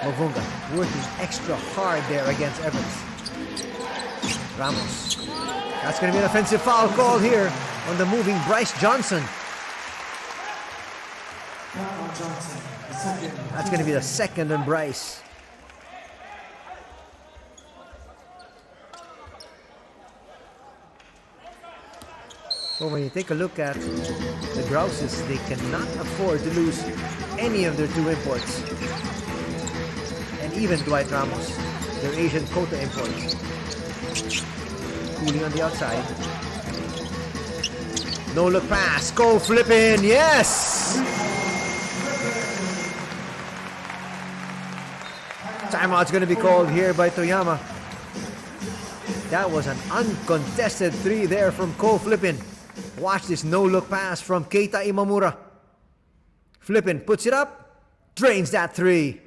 Mavunga working extra hard there against Evans. Ramos. That's going to be an offensive foul call here on the moving Bryce Johnson. That's going to be the second on Bryce. Well, when you take a look at the Grouses, they cannot afford to lose any of their 2 imports. And even Dwight Ramos, their Asian quota imports. Cooling on the outside. No look pass. Go flipping. Yes! Timeout's going to be called here by Toyama. That was an uncontested 3 there from Ko Flippin. Watch this no-look pass from Keita Imamura. Flippin puts it up, drains that 3.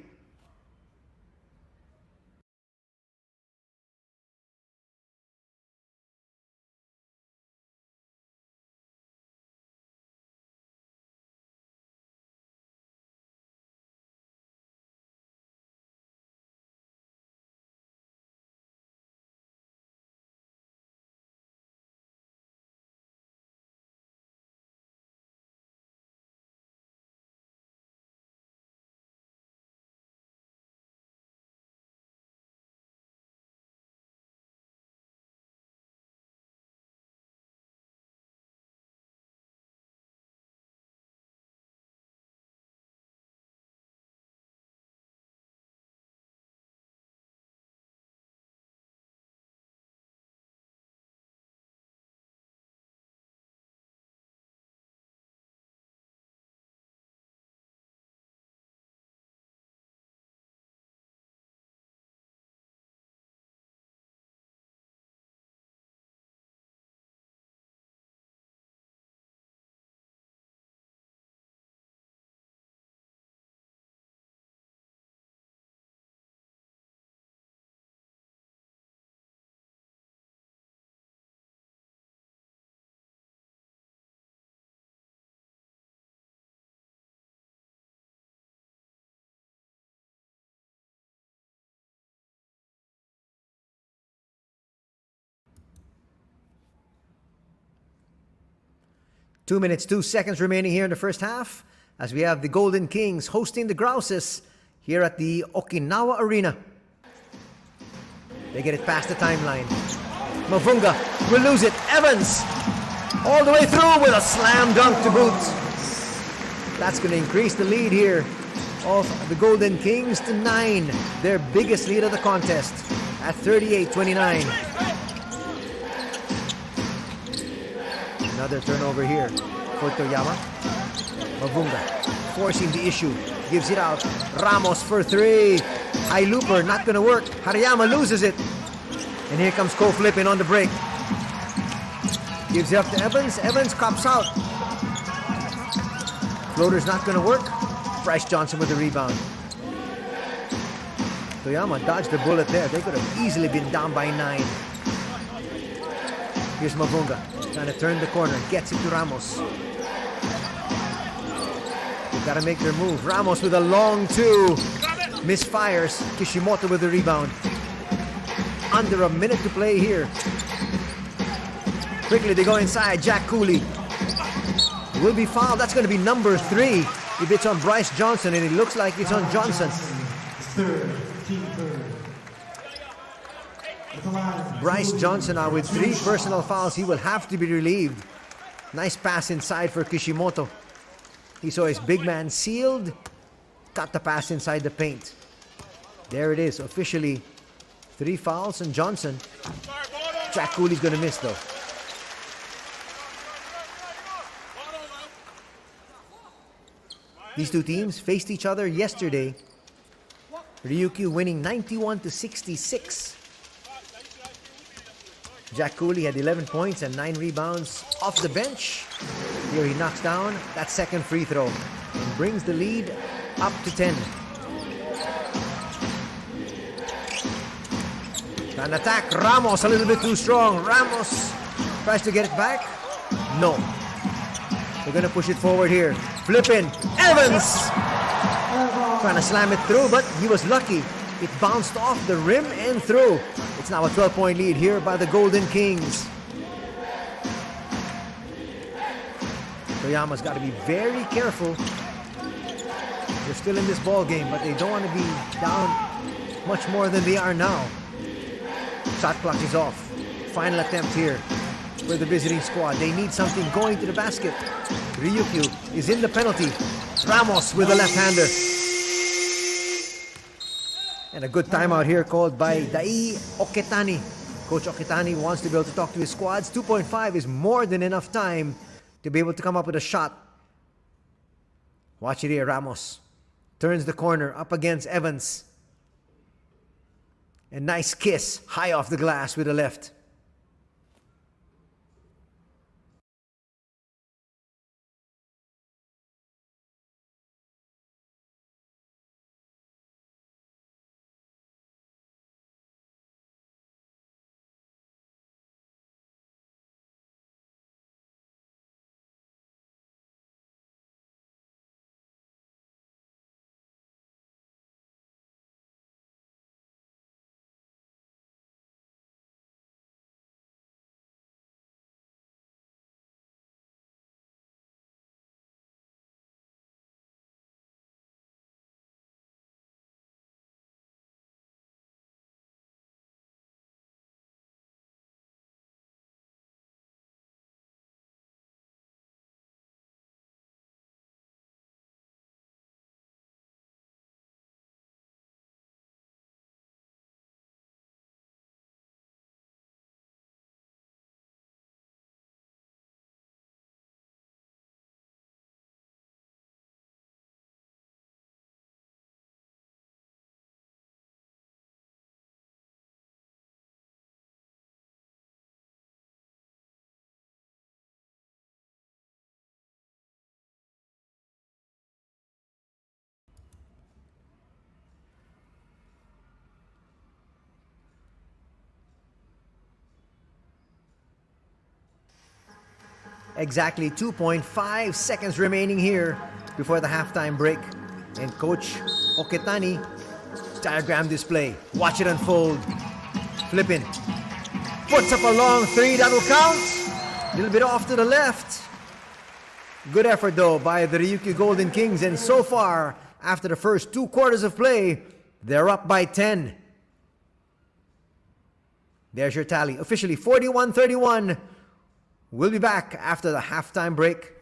2 minutes, 2 seconds remaining here in the first half as we have the Golden Kings hosting the Grouses here at the Okinawa Arena. They get it past the timeline. Mavunga will lose it. Evans all the way through with a slam dunk to boot. That's going to increase the lead here of the Golden Kings to 9. Their biggest lead of the contest at 38-29. Another turnover here for Toyama. Mavunga forcing the issue. Gives it out. Ramos for 3. High looper, not going to work. Hariyama loses it. And here comes Ko flipping on the break. Gives it up to Evans. Evans cops out. Floater's not going to work. Bryce Johnson with the rebound. Toyama dodged the bullet there. They could have easily been down by 9. Here's Mavunga trying to turn the corner. Gets it to Ramos. They've got to make their move. Ramos with a long 2. Misfires. Kishimoto with the rebound. Under a minute to play here. Quickly they go inside. Jack Cooley will be fouled. That's going to be number 3 if it's on Bryce Johnson, and it looks like it's on Johnson. Bryce Johnson now with 3 personal fouls. He will have to be relieved. Nice pass inside for Kishimoto. He saw his big man sealed. Got the pass inside the paint. There it is, officially 3 fouls on Johnson. Jack Cooley's going to miss though. These two teams faced each other yesterday. Ryukyu winning 91-66. Jack Cooley had 11 points and 9 rebounds off the bench. Here he knocks down that second free throw and brings the lead up to 10. An attack, Ramos a little bit too strong. Ramos tries to get it back. No. They're going to push it forward here. Flipping. Evans! Trying to slam it through, but he was lucky. It bounced off the rim and through. It's now a 12-point lead here by the Golden Kings. Toyama's got to be very careful. They're still in this ball game, but they don't want to be down much more than they are now. Shot clock is off. Final attempt here for the visiting squad. They need something going to the basket. Ryukyu is in the penalty. Ramos with the left-hander. And a good timeout here called by Dai Oketani. Coach Oketani wants to be able to talk to his squads. 2.5 is more than enough time to be able to come up with a shot. Watch it here, Ramos. Turns the corner up against Evans. A nice kiss high off the glass with the left. Exactly 2.5 seconds remaining here before the halftime break. And Coach Oketani, diagram display. Watch it unfold. Flipping. Puts up a long 3. That will count. A little bit off to the left. Good effort though by the Ryukyu Golden Kings, and so far, after the first 2 quarters of play, they're up by 10. There's your tally. Officially 41-31. We'll be back after the halftime break.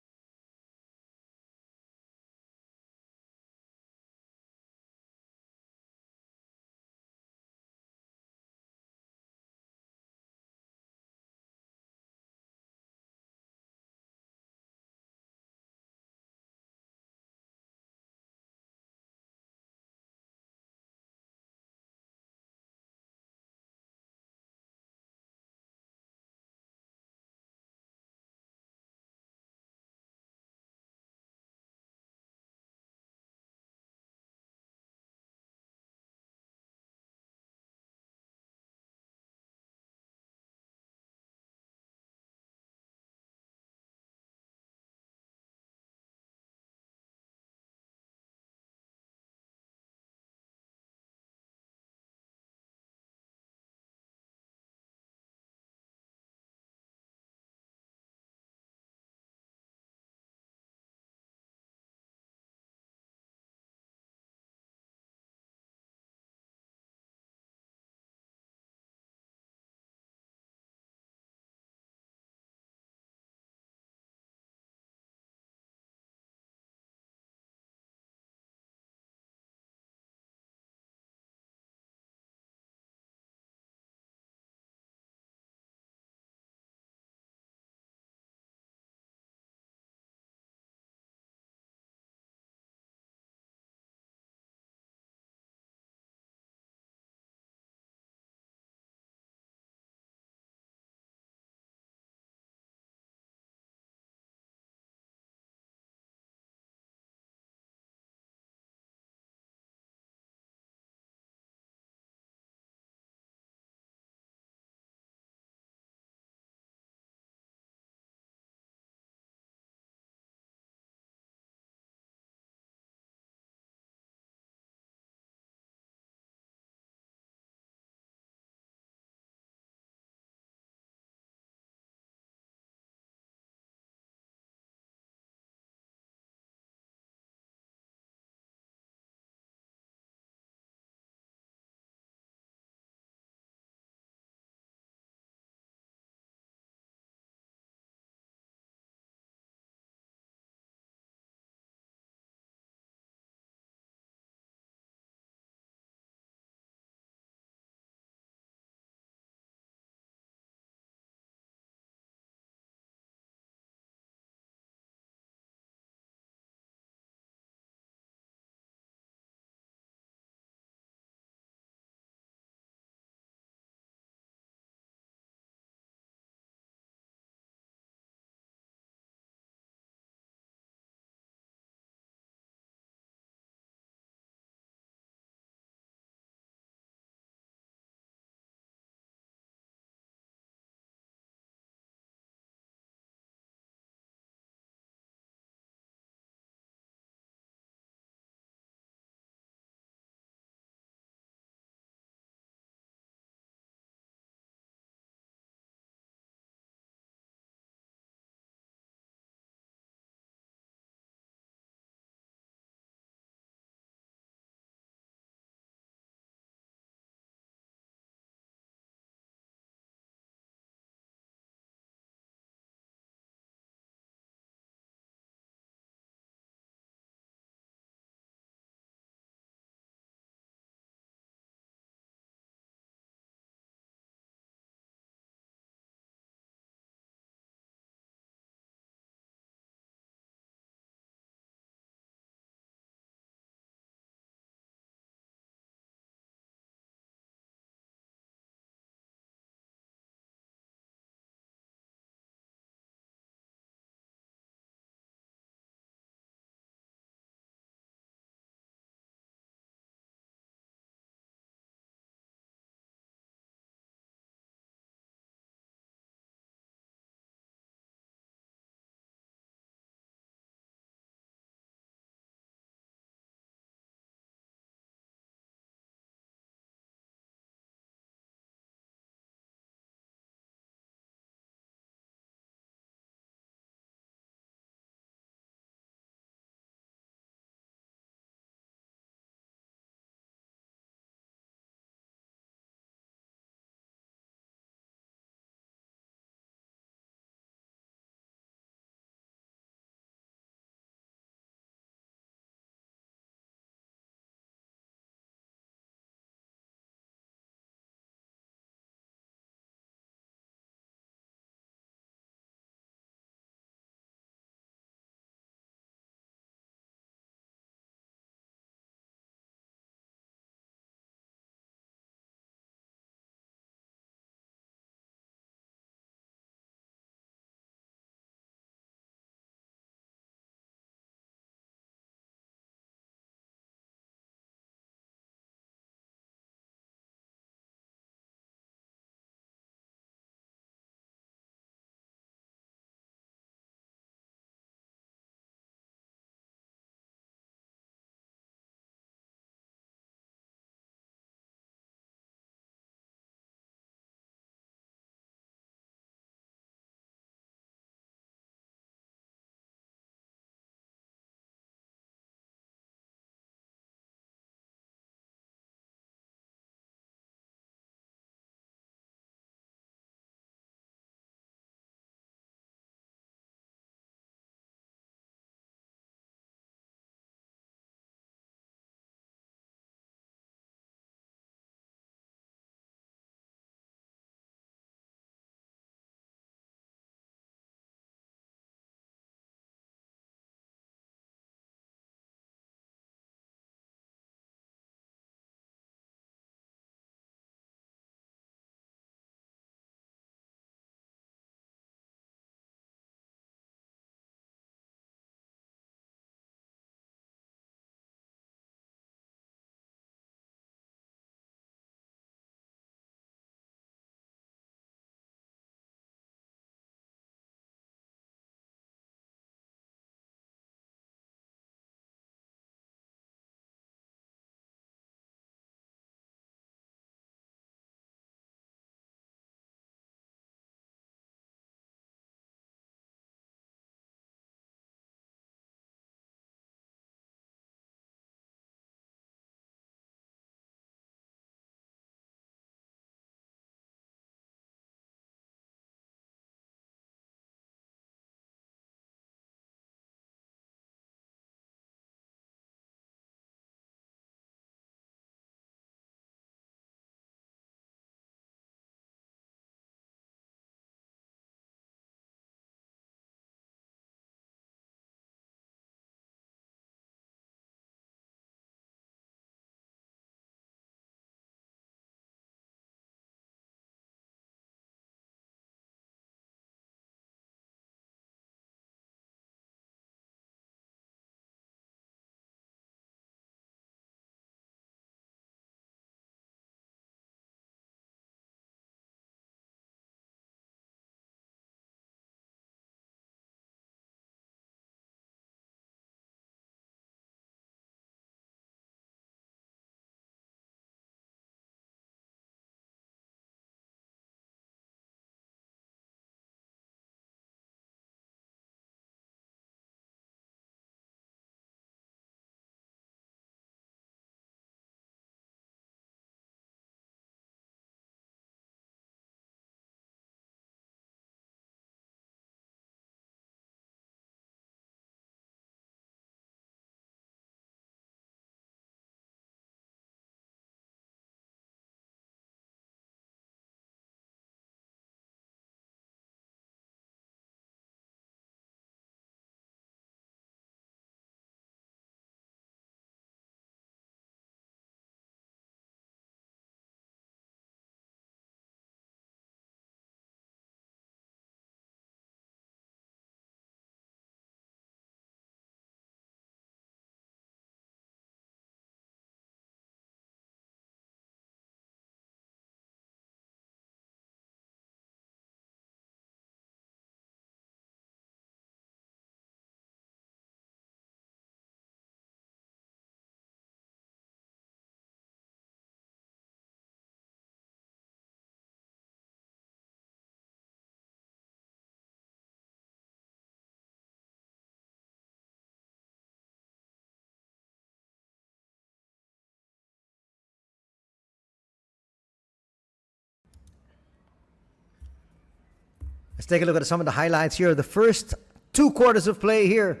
Let's take a look at some of the highlights here. The first 2 quarters of play here.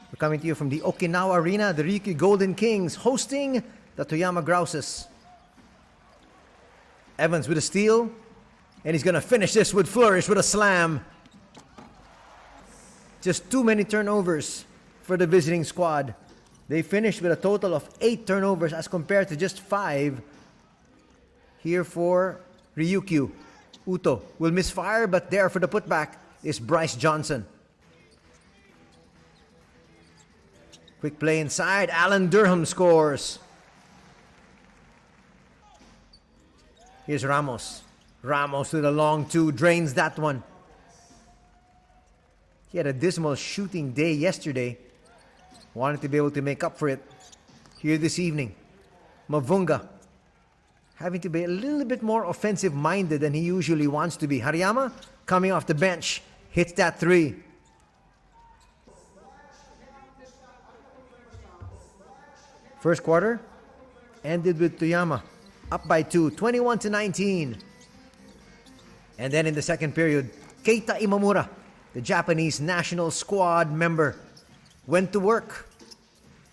We're coming to you from the Okinawa Arena, the Ryukyu Golden Kings hosting the Toyama Grouses. Evans with a steal, and he's going to finish this with flourish with a slam. Just too many turnovers for the visiting squad. They finished with a total of 8 turnovers as compared to just 5 here for Ryukyu. Uto will misfire, but there for the putback is Bryce Johnson. Quick play inside. Alan Durham scores. Here's Ramos. Ramos with a long 2, drains that one. He had a dismal shooting day yesterday. Wanted to be able to make up for it here this evening. Mavunga having to be a little bit more offensive-minded than he usually wants to be. Hariyama coming off the bench, hits that 3. First quarter ended with Toyama up by 2, 21-19. And then in the second period, Keita Imamura, the Japanese national squad member, went to work.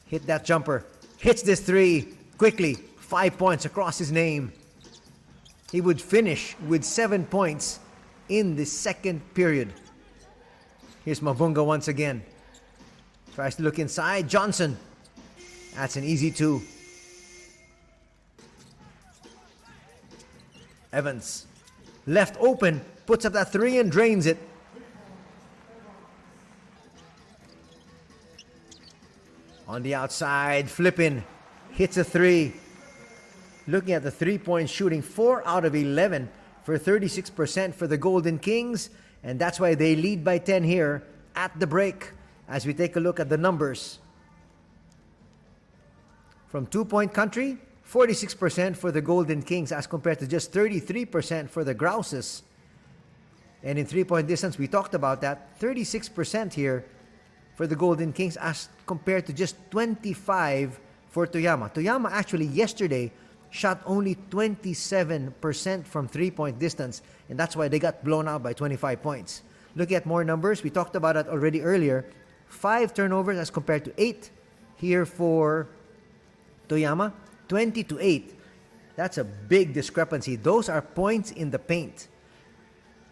Hit that jumper. Hits this 3 quickly. 5 points across his name. He would finish with 7 points in the second period. Here's Mavunga once again. Tries to look inside. Johnson. That's an easy 2. Evans. Left open. Puts up that 3 and drains it. On the outside, Flippin hits a 3. Looking at the 3-point shooting, 4 out of 11 for 36% for the Golden Kings. And that's why they lead by 10 here at the break as we take a look at the numbers. From 2-point country, 46% for the Golden Kings as compared to just 33% for the Grouses. And in 3-point distance, we talked about that, 36% here for the Golden Kings as compared to just 25 for Toyama. Toyama actually yesterday shot only 27% from 3-point distance, and that's why they got blown out by 25 points. Looking at more numbers, we talked about it already earlier. 5 turnovers as compared to 8 here for Toyama. 20-8. That's a big discrepancy. Those are points in the paint.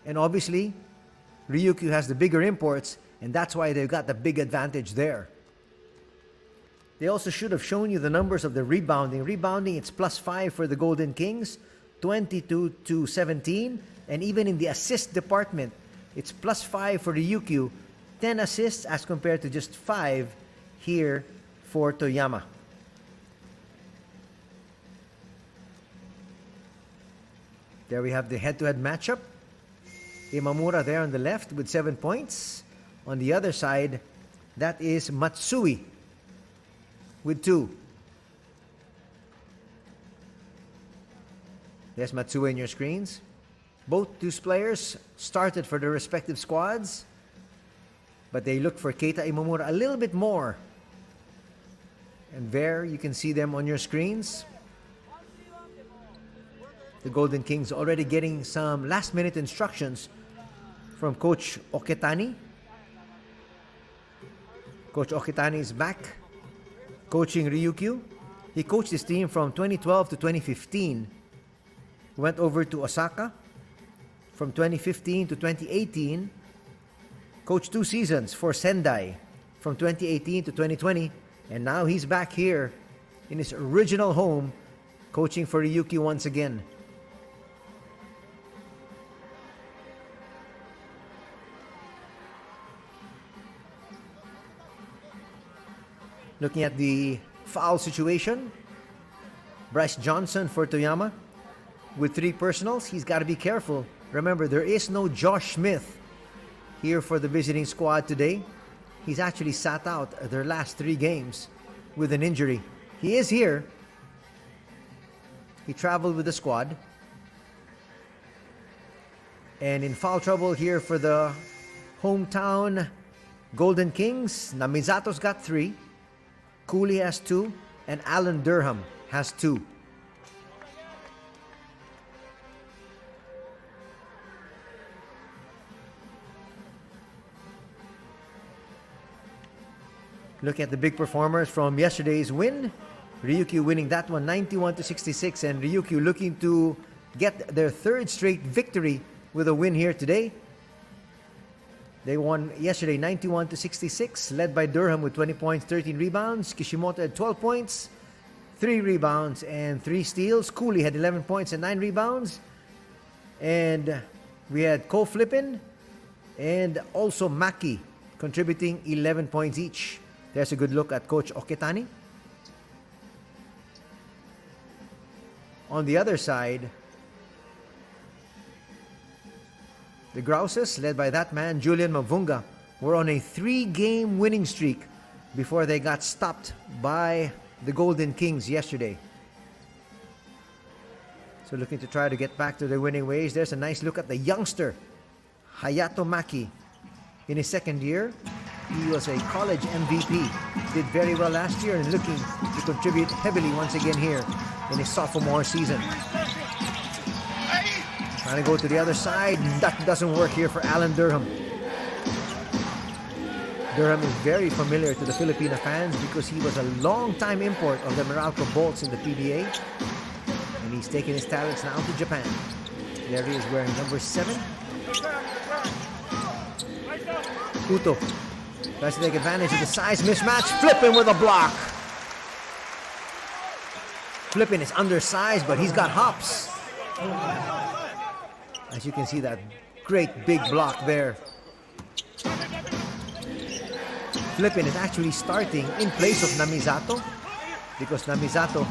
And obviously, Ryukyu has the bigger imports, and that's why they've got the big advantage there. They also should have shown you the numbers of the rebounding. Rebounding, it's +5 for the Golden Kings, 22-17. And even in the assist department, it's +5 for Ryukyu, 10 assists as compared to just 5 here for Toyama. There we have the head-to-head matchup. Imamura there on the left with 7 points. On the other side, that is Matsui with 2. There's Matsui in your screens. Both these players started for their respective squads, but they look for Keita Imamura a little bit more. And there you can see them on your screens. The Golden Kings already getting some last-minute instructions from Coach Oketani. Coach Oketani is back coaching Ryukyu. He coached his team from 2012 to 2015. Went over to Osaka from 2015 to 2018. Coached 2 seasons for Sendai from 2018 to 2020. And now he's back here in his original home coaching for Ryukyu once again. Looking at the foul situation, Bryce Johnson for Toyama with 3 personals. He's got to be careful. Remember, there is no Josh Smith here for the visiting squad today. He's actually sat out their last 3 games with an injury. He is here. He traveled with the squad. And in foul trouble here for the hometown Golden Kings, Namizato's got 3. Cooley has 2, and Alan Durham has 2. Look at the big performers from yesterday's win. Ryukyu winning that one 91-66, and Ryukyu looking to get their third straight victory with a win here today. They won yesterday 91-66, led by Durham with 20 points, 13 rebounds. Kishimoto had 12 points, 3 rebounds, and 3 steals. Cooley had 11 points and 9 rebounds. And we had Ko Flippin and also Maki contributing 11 points each. There's a good look at Coach Oketani. On the other side, the Grouses, led by that man, Julian Mavunga, were on a 3-game winning streak before they got stopped by the Golden Kings yesterday. So looking to try to get back to their winning ways. There's a nice look at the youngster, Hayato Maki. In his second year, he was a college MVP. Did very well last year and looking to contribute heavily once again here in his sophomore season. Trying to go to the other side. That doesn't work here for Alan Durham. Durham is very familiar to the Filipino fans because he was a long-time import of the Meralco Bolts in the PBA. And he's taken his talents now to Japan. There he is wearing number 7. Uto tries to take advantage of the size mismatch. Flippin with a block. Flippin is undersized, but he's got hops. As you can see, that great big block there. Flippin is actually starting in place of Namizato because Namizato,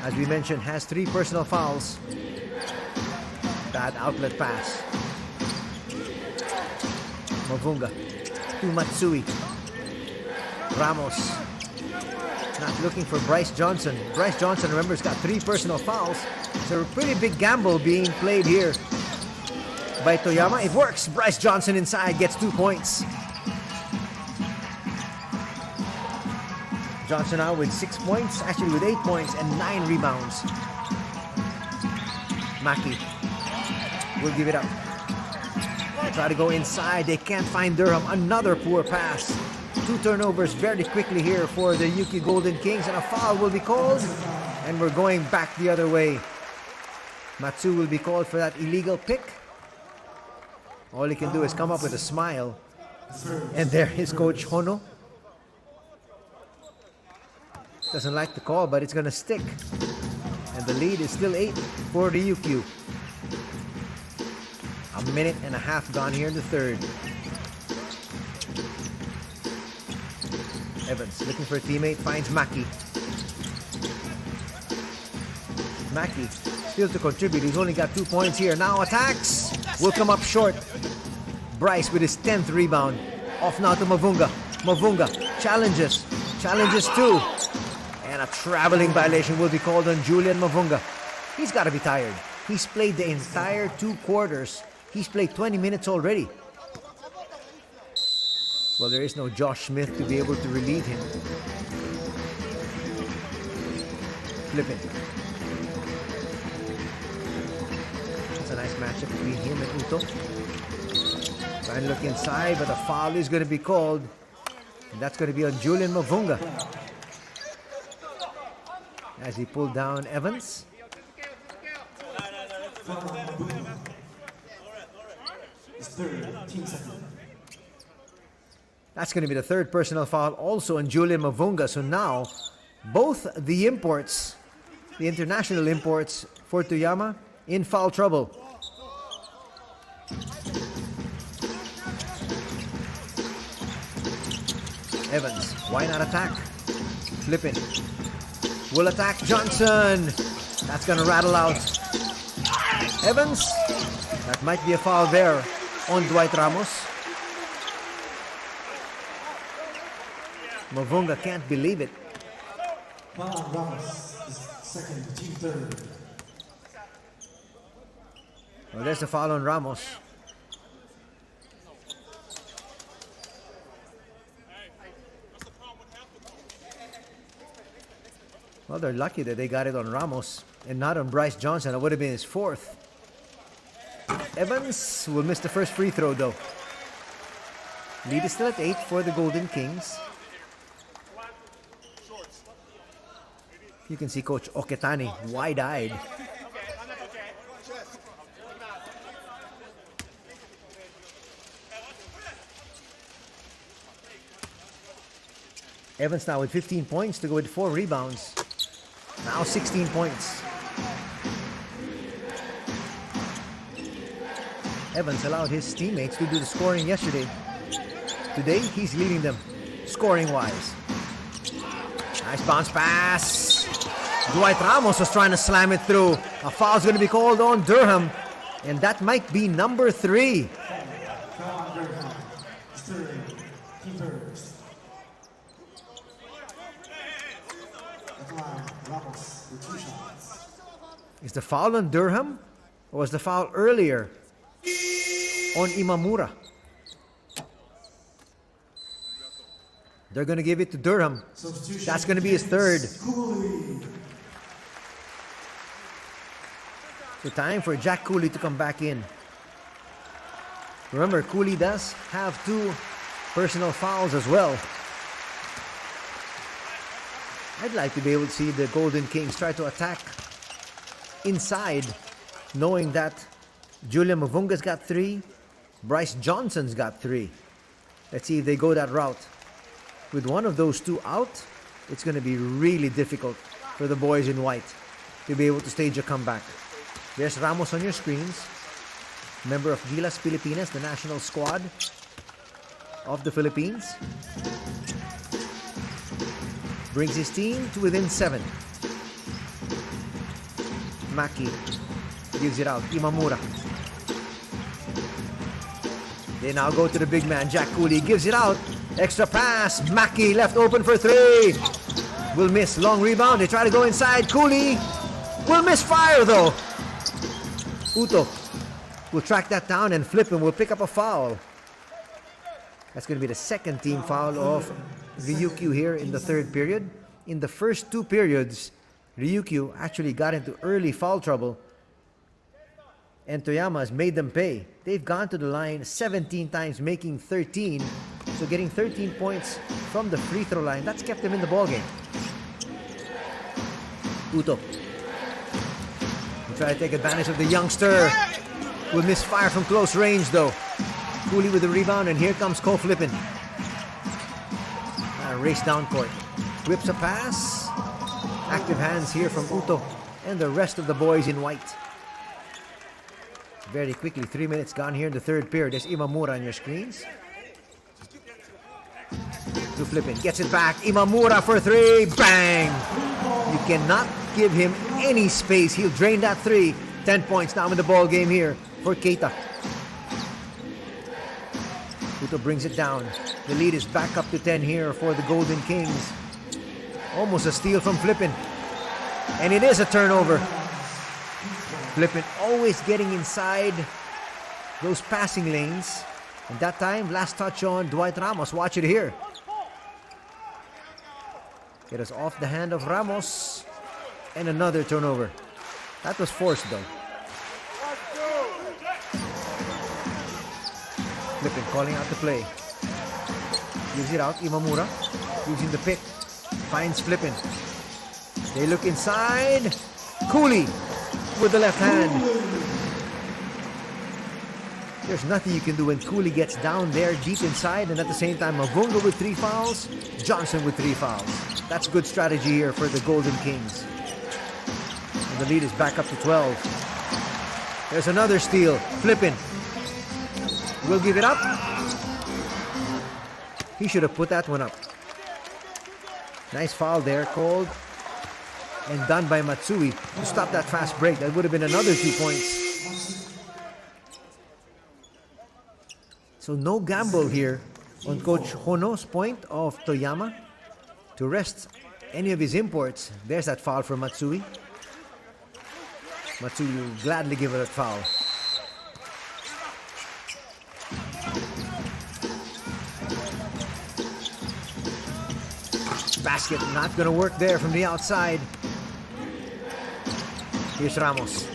as we mentioned, has 3 personal fouls. Bad outlet pass. Mavunga to Matsui. Ramos not looking for Bryce Johnson. Bryce Johnson, remember, has got 3 personal fouls. So a pretty big gamble being played here by Toyama. It works. Bryce Johnson inside gets 2 points. Johnson now with 6 points, actually with 8 points and 9 rebounds. Maki will give it up. Try to go inside. They can't find Durham. Another poor pass. 2 turnovers very quickly here for the Ryukyu Golden Kings, and a foul will be called. And we're going back the other way. Matsu will be called for that illegal pick. All he can do is come up with a smile. And there is Coach Hono. Doesn't like the call, but it's going to stick. And the lead is still 8 for Ryukyu. A minute and a half gone here in the third. Evans looking for a teammate, finds Maki. Maki still to contribute. He's only got 2 points here. Now attacks. Will come up short. Bryce with his 10th rebound. Off now to Mavunga. Mavunga challenges. Challenges 2. And a traveling violation will be called on Julian Mavunga. He's got to be tired. He's played the entire 2 quarters. He's played 20 minutes already. Well, there is no Josh Smith to be able to relieve him. Flipping. It's a nice matchup between him and Uto. Trying to look inside, but a foul is going to be called. And that's going to be on Julian Mavunga. As he pulled down Evans. That's going to be the 3rd personal foul also on Julian Mavunga. So now, both the imports, the international imports for Toyama, in foul trouble. Evans, why not attack? Flipping. Will attack Johnson. That's going to rattle out. Evans. That might be a foul there on Dwight Ramos. Mavunga can't believe it. Ramos is second, team third. Well, there's a foul on Ramos. Well, they're lucky that they got it on Ramos and not on Bryce Johnson. It would have been his 4th. Evans will miss the first free throw though. Lead is still at 8 for the Golden Kings. You can see Coach Oketani wide-eyed. Evans now with 15 points to go with 4 rebounds. Now 16 points. Evans allowed his teammates to do the scoring yesterday. Today, he's leading them scoring-wise. Nice bounce pass. Dwight Ramos was trying to slam it through. A foul's going to be called on Durham. And that might be number 3. Is the foul on Durham? Or was the foul earlier on Imamura? They're going to give it to Durham. That's going to be his 3rd. So time for Jack Cooley to come back in. Remember, Cooley does have 2 personal fouls as well. I'd like to be able to see the Golden Kings try to attack inside, knowing that Julian Mavunga's got 3, Bryce Johnson's got 3. Let's see if they go that route. With one of those 2 out, it's going to be really difficult for the boys in white to be able to stage a comeback. There's Ramos on your screens, member of Gilas Pilipinas, the national squad of the Philippines. Brings his team to within 7. Maki gives it out. Imamura. They now go to the big man. Jack Cooley gives it out. Extra pass. Maki left open for 3. Will miss. Long rebound. They try to go inside. Cooley will miss fire though. Uto will track that down and flip and will pick up a foul. That's going to be the 2nd team foul of Ryukyu here in the 3rd period. In the first 2 periods, Ryukyu actually got into early foul trouble and Toyama has made them pay. They've gone to the line 17 times, making 13. So getting 13 points from the free throw line, that's kept them in the ballgame. Uto will try to take advantage of the youngster. Will miss fire from close range though. Cooley with the rebound, and here comes Ko Flippin. Race down court. Whips a pass. Active hands here from Uto and the rest of the boys in white. Very quickly, 3 minutes gone here in the 3rd period. There's Imamura on your screens. To Flippin. Gets it back. Imamura for 3. Bang! You cannot give him any space. He'll drain that 3. 10 points now in the ball game here for Keita. Uto brings it down. The lead is back up to 10 here for the Golden Kings. Almost a steal from Flippin. And it is a turnover. Flippin always getting inside those passing lanes. And that time, last touch on Dwight Ramos. Watch it here. Get us off the hand of Ramos. And another turnover. That was forced though. Flippin calling out the play. Gives it out. Imamura using the pick. Finds Flippin. They look inside. Cooley with the left hand. There's nothing you can do when Cooley gets down there deep inside, and at the same time Mavunga with 3 fouls, Johnson with 3 fouls. That's good strategy here for the Golden Kings. And the lead is back up to 12. There's another steal. Flippin will give it up. He should have put that one up. Nice foul there called and done by Matsui to stop that fast break. That would have been another 2 points. So no gamble here on Coach Hono's point of Toyama to rest any of his imports. There's that foul for Matsui. Matsui will gladly give it a foul. Basket not going to work there from the outside. Here's Ramos.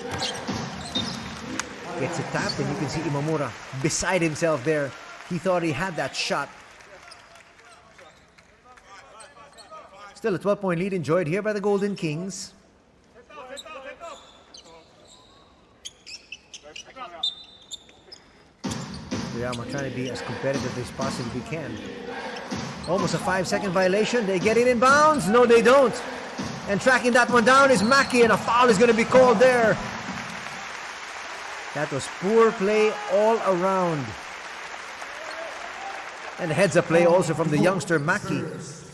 Gets it tapped, and you can see Imamura beside himself there He thought he had that shot. Still a 12-point lead enjoyed here by the Golden Kings. Toyama trying to be as competitive as possibly can. Almost a 5-second violation. They get it in bounds. No, they don't. And tracking that one down is Maki, and a foul is going to be called there. That was poor play all around. And heads-up play also from the youngster Maki.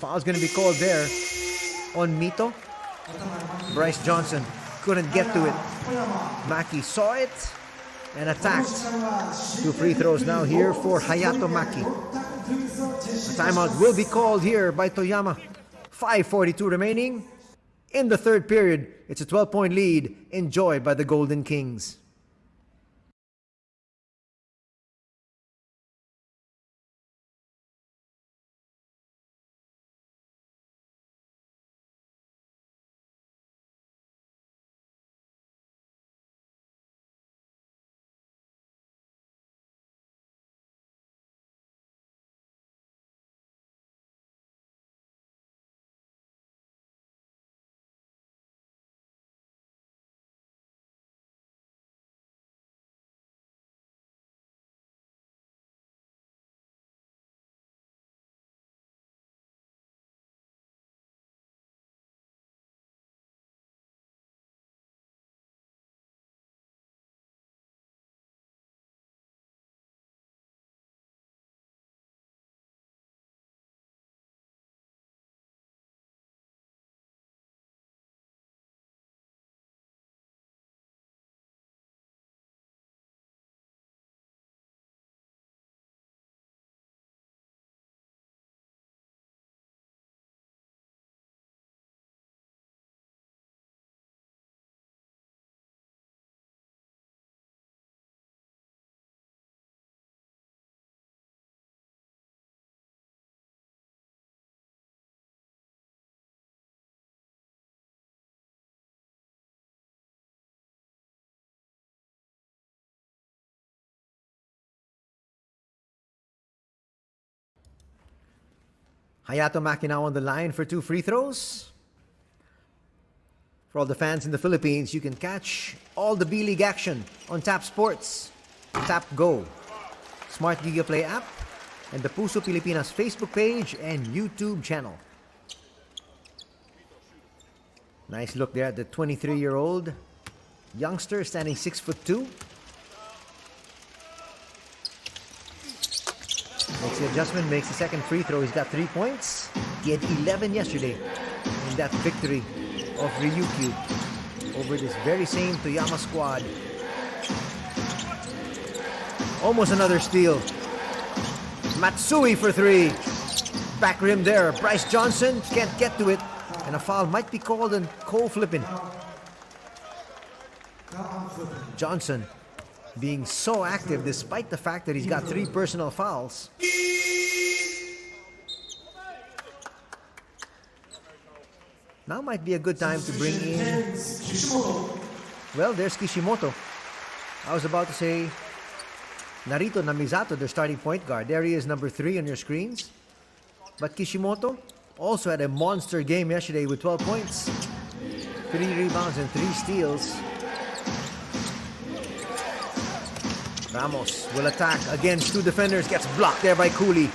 Foul's going to be called there on Mito. Bryce Johnson couldn't get to it. Maki saw it and attacked. 2 free throws now here for Hayato Maki. A timeout will be called here by Toyama. 5:42 remaining. In the third period, it's a 12-point lead enjoyed by the Golden Kings. Hayato Maki now on the line for 2 free throws. For all the fans in the Philippines, you can catch all the B-League action on Tap Sports, TapGo, Smart GigaPlay app, and the Puso Pilipinas Facebook page and YouTube channel. Nice look there at the 23-year-old youngster standing 6'2". Makes the adjustment, makes the second free throw. He's got 3 points. He had 11 yesterday in that victory of Ryukyu over this very same Toyama squad. Almost another steal. Matsui for 3. Back rim there. Bryce Johnson can't get to it. And a foul might be called on Cole Flippin. Johnson being so active despite the fact that he's got 3 personal fouls. Now might be a good time to bring in... Well, there's Kishimoto. I was about to say Narito Namizato, their starting point guard. There he is, number 3 on your screens. But Kishimoto also had a monster game yesterday with 12 points, 3 rebounds and 3 steals. Ramos will attack against 2 defenders. Gets blocked there by Cooley.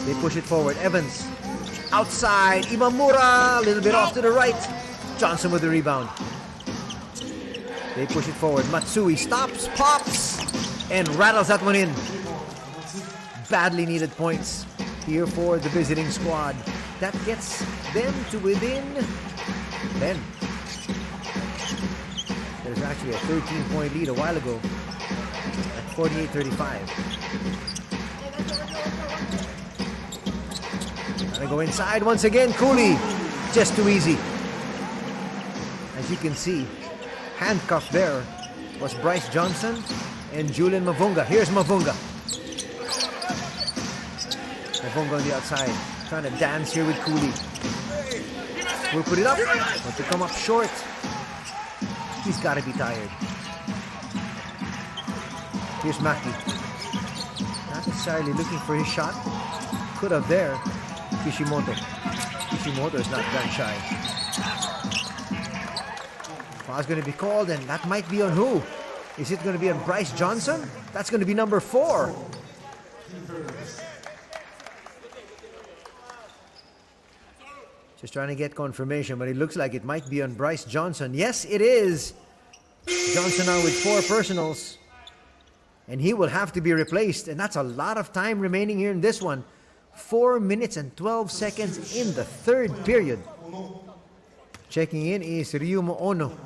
They push it forward. Evans outside. Imamura a little bit off to the right. Johnson with the rebound. They push it forward. Matsui stops, pops, and rattles that one in. Badly needed points here for the visiting squad. That gets them to within 10. There's actually a 13-point lead a while ago. 48-35. Gonna go inside once again. Cooley, just too easy. As you can see, handcuffed there was Bryce Johnson and Julian Mavunga. Here's Mavunga. Mavunga on the outside, trying to dance here with Cooley. Will put it up, but to come up short. He's got to be tired. Here's Maki. Not necessarily looking for his shot. Could have there. Kishimoto. Kishimoto is not gun shy. Foul's going to be called, and that might be on who? Is it going to be on Bryce Johnson? That's going to be number 4. Just trying to get confirmation, but it looks like it might be on Bryce Johnson. Yes, it is. Johnson now with 4 personals. And he will have to be replaced. And that's a lot of time remaining here in this one. 4 minutes and 12 seconds in the 3rd period. Checking in is Ryumu Ono.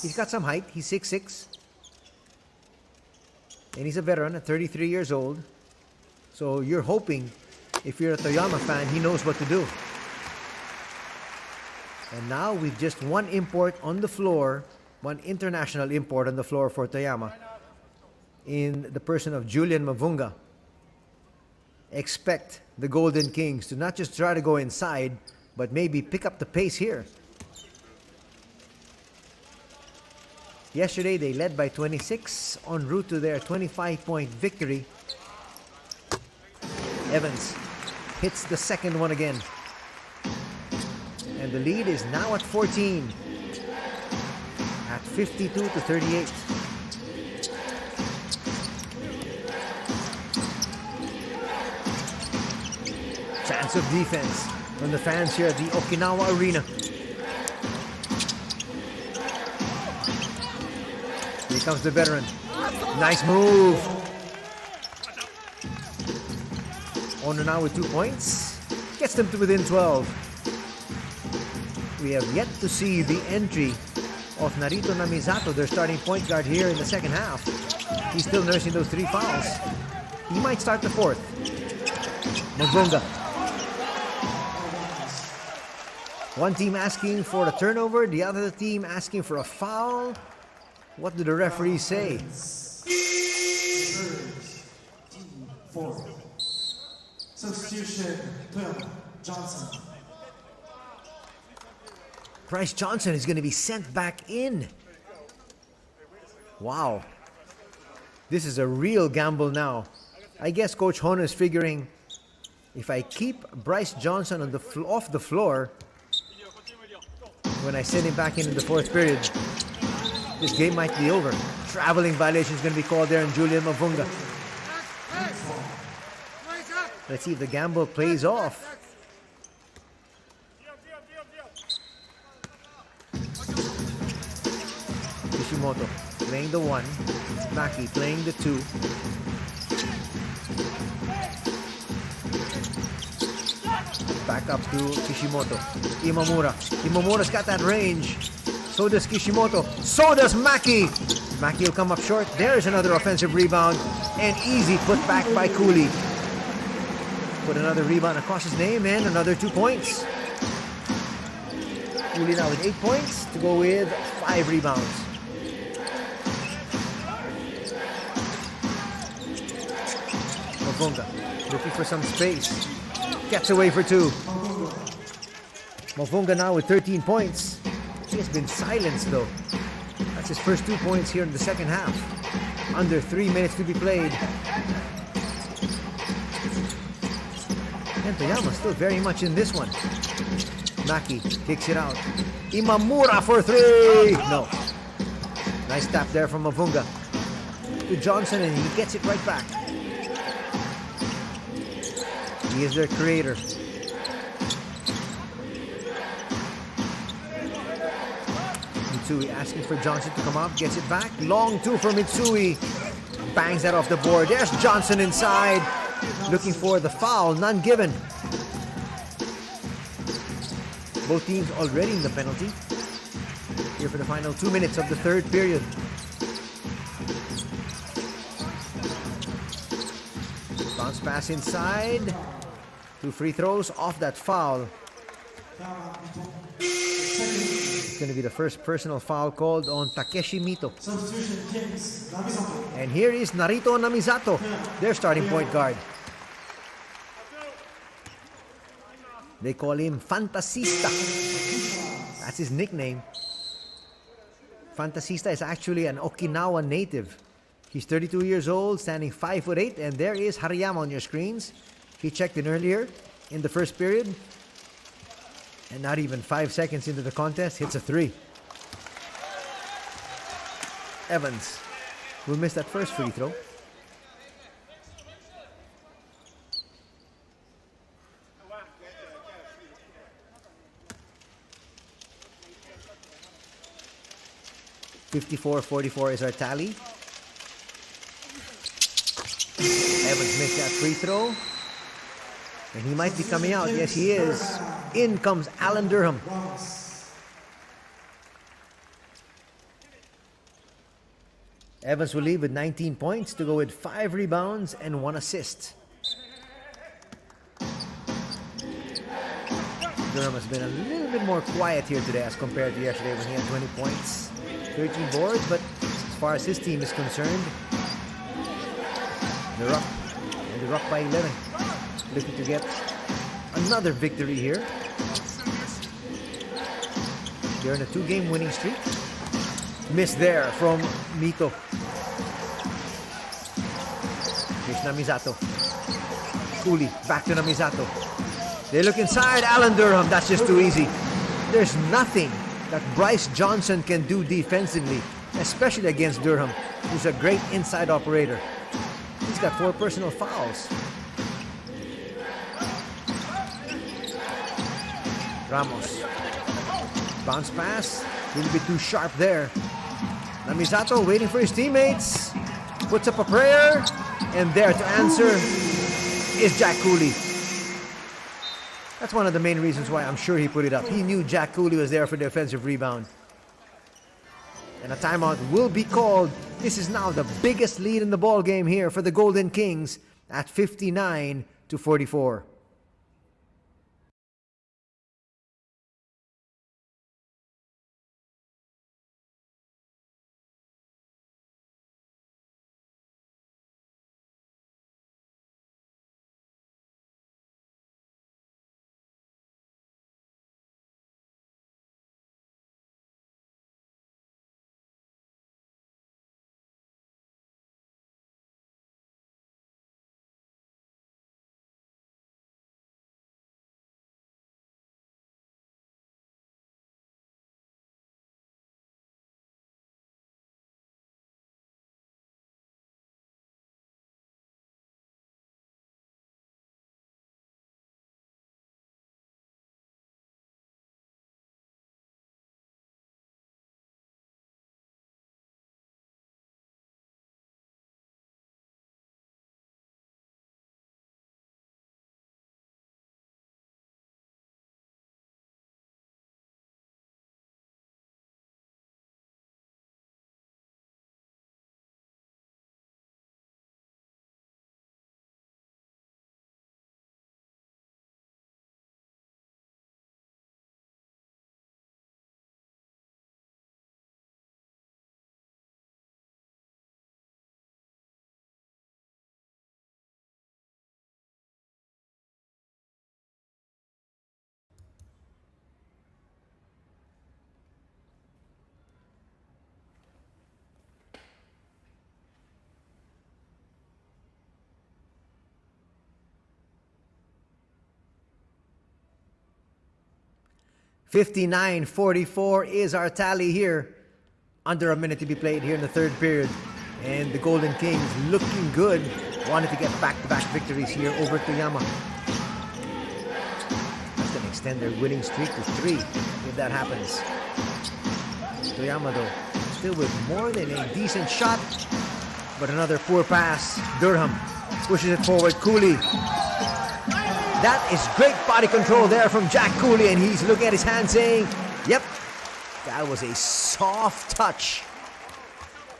He's got some height. He's 6'6". And he's a veteran at 33 years old. So you're hoping, if you're a Toyama fan, he knows what to do. And now with just one import on the floor, one international import on the floor for Toyama, in the person of Julian Mavunga. Expect the Golden Kings to not just try to go inside, but maybe pick up the pace here. Yesterday, they led by 26, en route to their 25-point victory. Evans hits the second one again. And the lead is now at 14. At 52-38. Chance of defense from the fans here at the Okinawa Arena. Here comes the veteran. Nice move. Ono now with 2 points. Gets them to within 12. We have yet to see the entry of Narito Namizato, their starting point guard here in the second half. He's still nursing those 3 fouls. He might start the 4th. Mavunga. One team asking for a turnover, the other team asking for a foul. What do the referees say? 4. Substitution, Toyama, Johnson. Bryce Johnson is going to be sent back in. Wow. This is a real gamble now. I guess Coach Hono is figuring, if I keep Bryce Johnson on off the floor, when I send him back in the 4th period, this game might be over. Traveling violation is going to be called there on Julian Mavunga. Let's see if the gamble plays off. Kishimoto playing the 1. Maki playing the 2. Back up to Kishimoto. Imamura. Imamura's got that range. So does Kishimoto. So does Maki. Maki will come up short. There's another offensive rebound. And easy put back by Cooley. Put another rebound across his name and another 2 points. Cooley now with 8 points to go with 5 rebounds. Mavunga looking for some space. Gets away for 2. Mavunga now with 13 points. He has been silenced though. That's his first 2 points here in the second half. Under 3 minutes to be played. And Toyama still very much in this one. Maki kicks it out. Imamura for 3! No. Nice tap there from Mavunga to Johnson, and he gets it right back. He is their creator. Mitsui asking for Johnson to come up, gets it back. Long 2 for Mitsui. Bangs that off the board. There's Johnson inside. Looking for the foul, none given. Both teams already in the penalty. Here for the final 2 minutes of the 3rd period. Bounce pass inside. 2 free throws off that foul. It's going to be the first personal foul called on Takeshi Mito. And here is Narito Namizato, their starting point guard. They call him Fantasista. That's his nickname. Fantasista is actually an Okinawa native. He's 32 years old, standing 5'8", and there is Hariyama on your screens. He checked in earlier in the first period. And not even 5 seconds into the contest, hits a 3. Evans will miss that first free throw. (54-44) is our tally. Evans missed that free throw. And he might be coming out. Yes, he is. In comes Alan Durham. Evans will leave with 19 points to go with 5 rebounds and 1 assist. Durham has been a little bit more quiet here today as compared to yesterday when he had 20 points, 13 boards, but as far as his team is concerned, they're up. And they're up by 11. Looking to get another victory here. They're in a 2-game winning streak. Miss there from Mito. Here's Namizato. Cooley, back to Namizato. They look inside. Alan Durham, that's just too easy. There's nothing that Bryce Johnson can do defensively, especially against Durham, who's a great inside operator. He's got 4 personal fouls. Ramos. Bounce pass. A little bit too sharp there. Namizato waiting for his teammates. Puts up a prayer. And there to answer is Jack Cooley. That's one of the main reasons why I'm sure he put it up. He knew Jack Cooley was there for the offensive rebound. And a timeout will be called. This is now the biggest lead in the ball game here for the Golden Kings at 59-44. (59-44) is our tally here. Under a minute to be played here in the third period. And the Golden Kings looking good. Wanted to get back-to-back victories here over Toyama. That's going to extend their winning streak to 3 if that happens. Toyama though, still with more than a decent shot. But another poor pass. Durham pushes it forward. Cooley. That is great body control there from Jack Cooley, and he's looking at his hand saying, yep, that was a soft touch.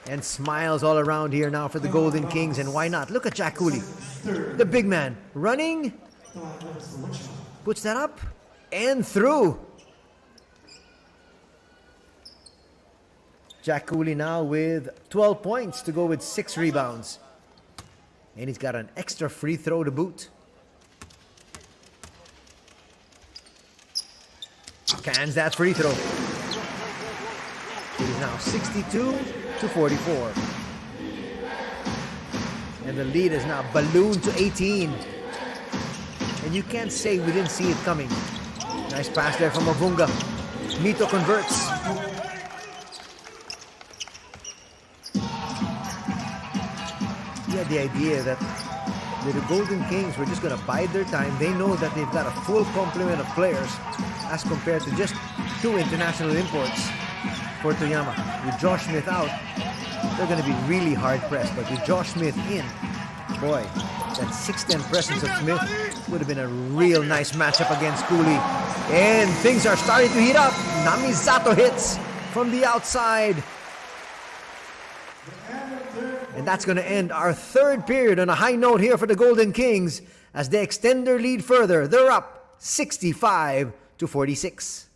And smiles all around here now for the Golden Kings, and why not? Look at Jack Cooley, the big man, running, puts that up, and through. Jack Cooley now with 12 points to go with 6 rebounds. And he's got an extra free throw to boot. Cans that free throw. It is now 62-44. And the lead is now ballooned to 18. And you can't say we didn't see it coming. Nice pass there from Mavunga. Mito converts. He had the idea that the Golden Kings were just going to bide their time. They know that they've got a full complement of players as compared to just 2 international imports for Toyama. With Josh Smith out, they're going to be really hard-pressed. But with Josh Smith in, boy, that 6'10" presence of Smith would have been a real nice matchup against Cooley. And things are starting to heat up. Namisato hits from the outside. And that's going to end our third period on a high note here for the Golden Kings as they extend their lead further. They're up 65-46.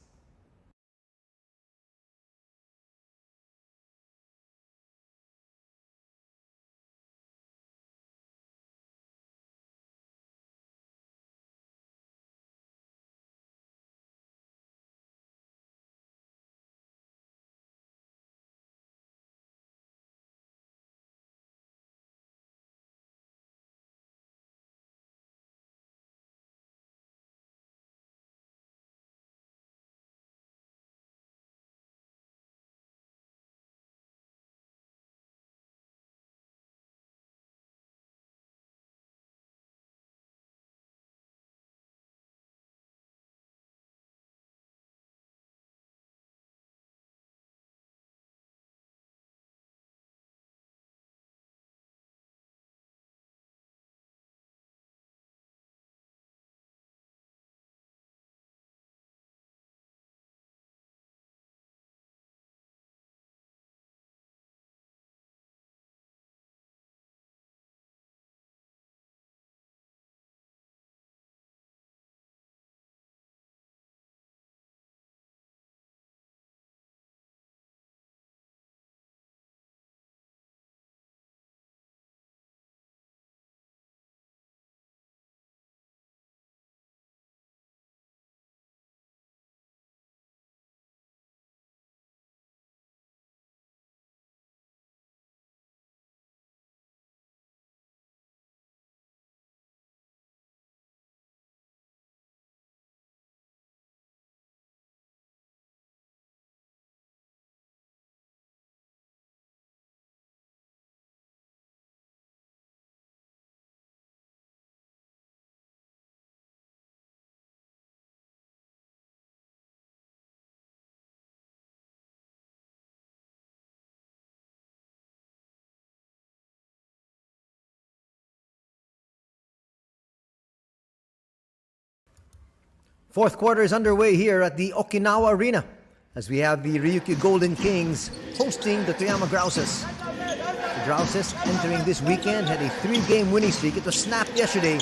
Fourth quarter is underway here at the Okinawa Arena as we have the Ryukyu Golden Kings hosting the Toyama Grouses. The Grouses entering this weekend had a 3-game winning streak. It was snapped yesterday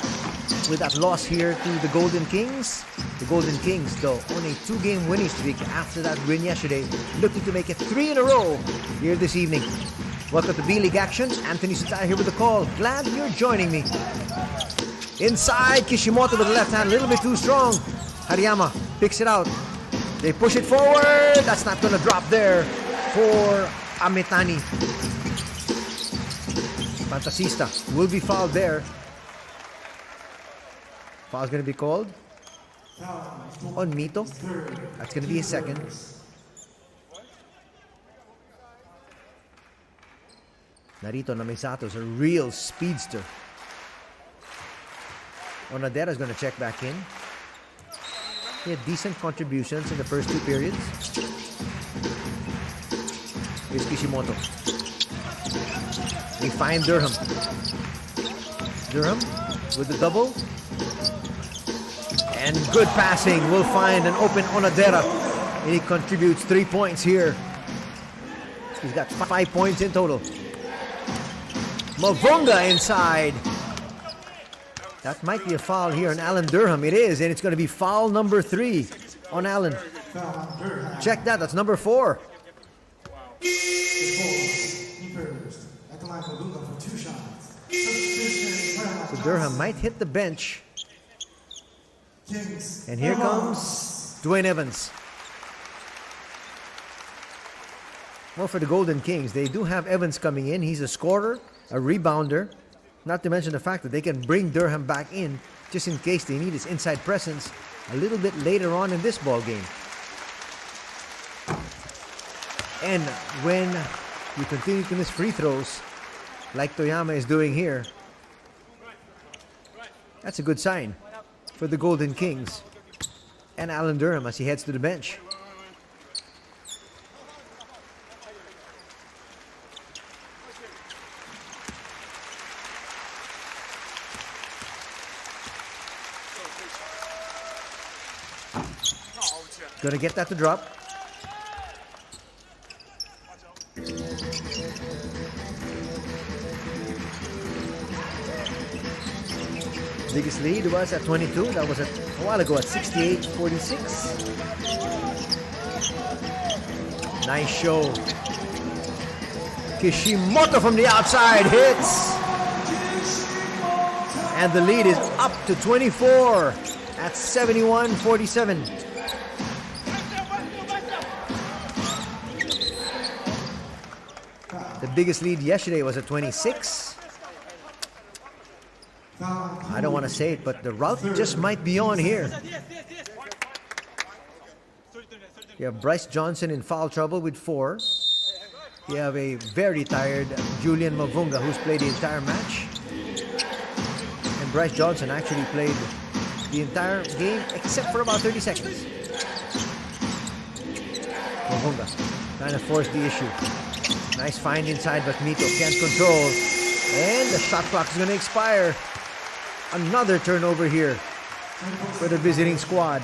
with that loss here to the Golden Kings. The Golden Kings, though, on a 2-game winning streak after that win yesterday, looking to make it 3 in a row here this evening. Welcome to B.LEAGUE action. Anthony Sutaya here with the call. Glad you're joining me. Inside, Kishimoto with the left hand, a little bit too strong. Hariyama picks it out. They push it forward. That's not going to drop there for Ametani. Fantasista will be fouled there. Foul's going to be called on Mito. That's going to be a second. Narito Namisato's a real speedster. Onadera's going to check back in. He had decent contributions in the first 2 periods. Here's Kishimoto. They find Durham. Durham with the double. And good passing will find an open Onadera. And he contributes 3 points here. He's got 5 points in total. Mavunga inside. That might be a foul here on Alan Durham. It is, and it's going to be foul number 3 on Alan. Check that, that's number 4. So Durham might hit the bench. And here comes Dwayne Evans. Well, for the Golden Kings, they do have Evans coming in. He's a scorer, a rebounder, Not to mention the fact that they can bring Durham back in just in case they need his inside presence a little bit later on in this ball game. And when you continue to miss free throws, like Toyama is doing here, that's a good sign for the Golden Kings and Alan Durham as he heads to the bench. Gonna get that to drop. Biggest lead was at 22. That was a while ago at 68-46. Nice show. Kishimoto from the outside hits. And the lead is up to 24 at 71-47. The biggest lead yesterday was at 26. I don't want to say it, but the route just might be on here. You have Bryce Johnson in foul trouble with 4. You have a very tired Julian Mavunga who's played the entire match. And Bryce Johnson actually played the entire game except for about 30 seconds. Mavunga trying to force the issue. Nice find inside, but Mito can't control. And the shot clock is going to expire. Another turnover here for the visiting squad.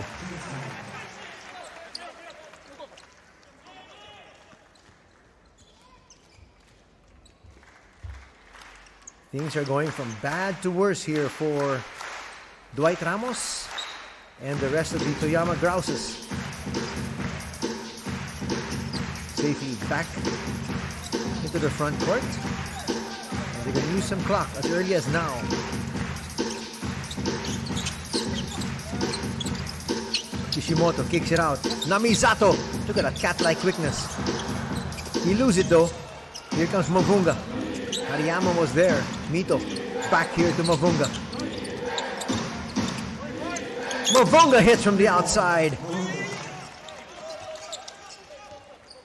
Things are going from bad to worse here for Dwight Ramos and the rest of the Toyama Grouses. Safely back into the front court. And they're going to use some clock as early as now. Kishimoto kicks it out. Namizato. Look at that cat-like quickness. He loses it though. Here comes Mavunga. Hariyama was there. Mito back here to Mavunga. Mavunga hits from the outside.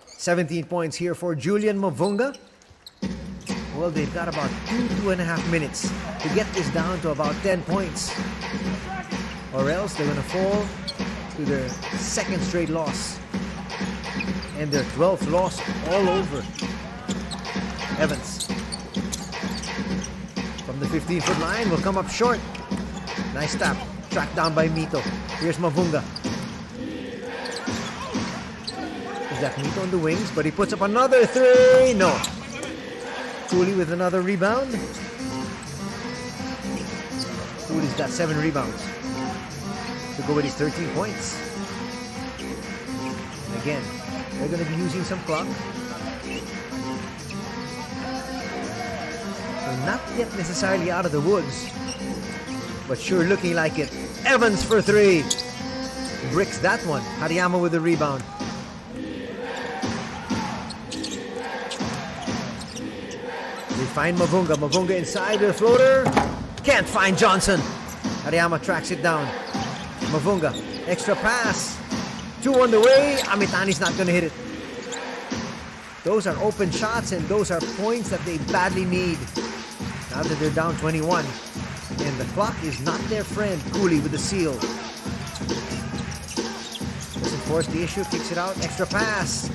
17 points here for Julian Mavunga. Well, they've got about 2.5 minutes to get this down to about 10 points. Or else they're going to fall to their second straight loss. And their 12th loss all over. Evans. From the 15-foot line will come up short. Nice tap. Tracked down by Mito. Here's Mavunga. Is that Mito on the wings? But he puts up another 3. No. Cooley with another rebound. Cooley's got 7 rebounds to go with his 13 points. Again, they're going to be using some clock. They're not yet necessarily out of the woods, but sure looking like it. Evans for 3. Bricks that one. Hariyama with the rebound. They find Mavunga. Mavunga inside with a floater. Can't find Johnson. Hariyama tracks it down. Mavunga, extra pass. 2 on the way. Amitani's not going to hit it. Those are open shots, and those are points that they badly need. Now that they're down 21. And the clock is not their friend. Cooley with the seal. Doesn't force the issue. Kicks it out. Extra pass.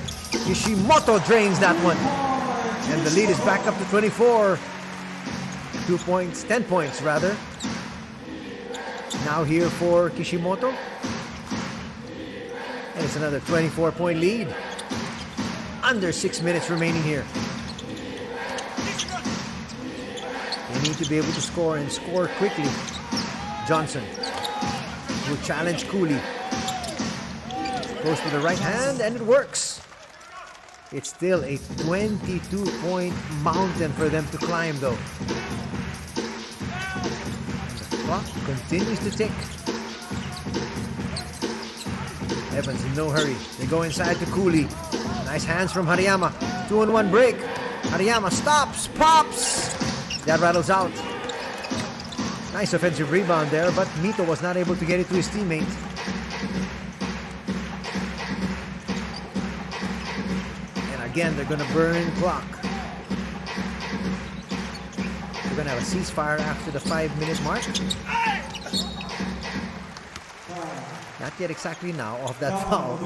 Kishimoto drains that one. And the lead is back up to 24. 2 points. 10 points, rather. Now here for Kishimoto. And it's another 24-point lead. Under 6 minutes remaining here. They need to be able to score and score quickly. Johnson will challenge Cooley. Goes to the right hand and it works. It's still a 22-point mountain for them to climb though. The clock continues to tick. Evans in no hurry. They go inside to Cooley. Nice hands from Hariyama. 2-on-1 break. Hariyama stops, pops. That rattles out. Nice offensive rebound there, but Mito was not able to get it to his teammate. And again, they're going to burn clock. We're going to have a ceasefire after the 5-minute mark. Not yet exactly now off that foul,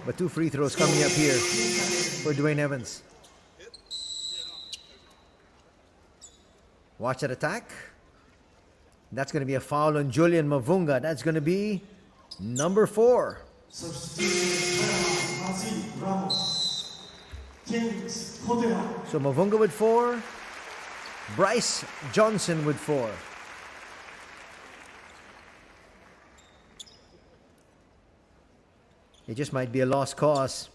but 2 free throws coming up here for Dwayne Evans. Watch that attack. That's going to be a foul on Julian Mavunga. That's going to be number 4. So Mavunga with 4. Bryce Johnson with 4. It just might be a lost cause.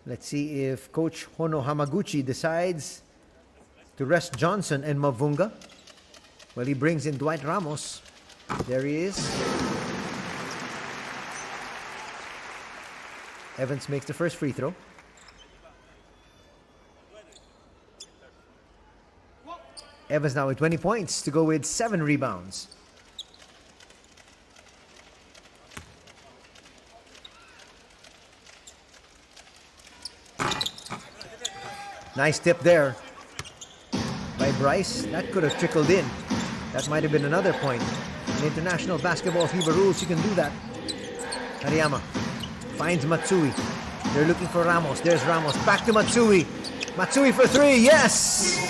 Let's see if Coach Hono Hamaguchi decides to rest Johnson and Mavunga. Well, he brings in Dwight Ramos. There he is. Evans makes the first free throw. Evans now with 20 points to go with 7 rebounds. Nice tip there by Bryce. That could have trickled in. That might have been another point. In international basketball FIBA rules, you can do that. Toyama finds Matsui. They're looking for Ramos. There's Ramos. Back to Matsui. Matsui for 3. Yes!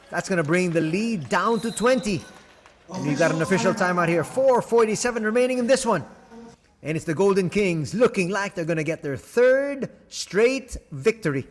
That's going to bring the lead down to 20. And we've got an official timeout here. 4:47 remaining in this one. And it's the Golden Kings looking like they're going to get their 3rd straight victory.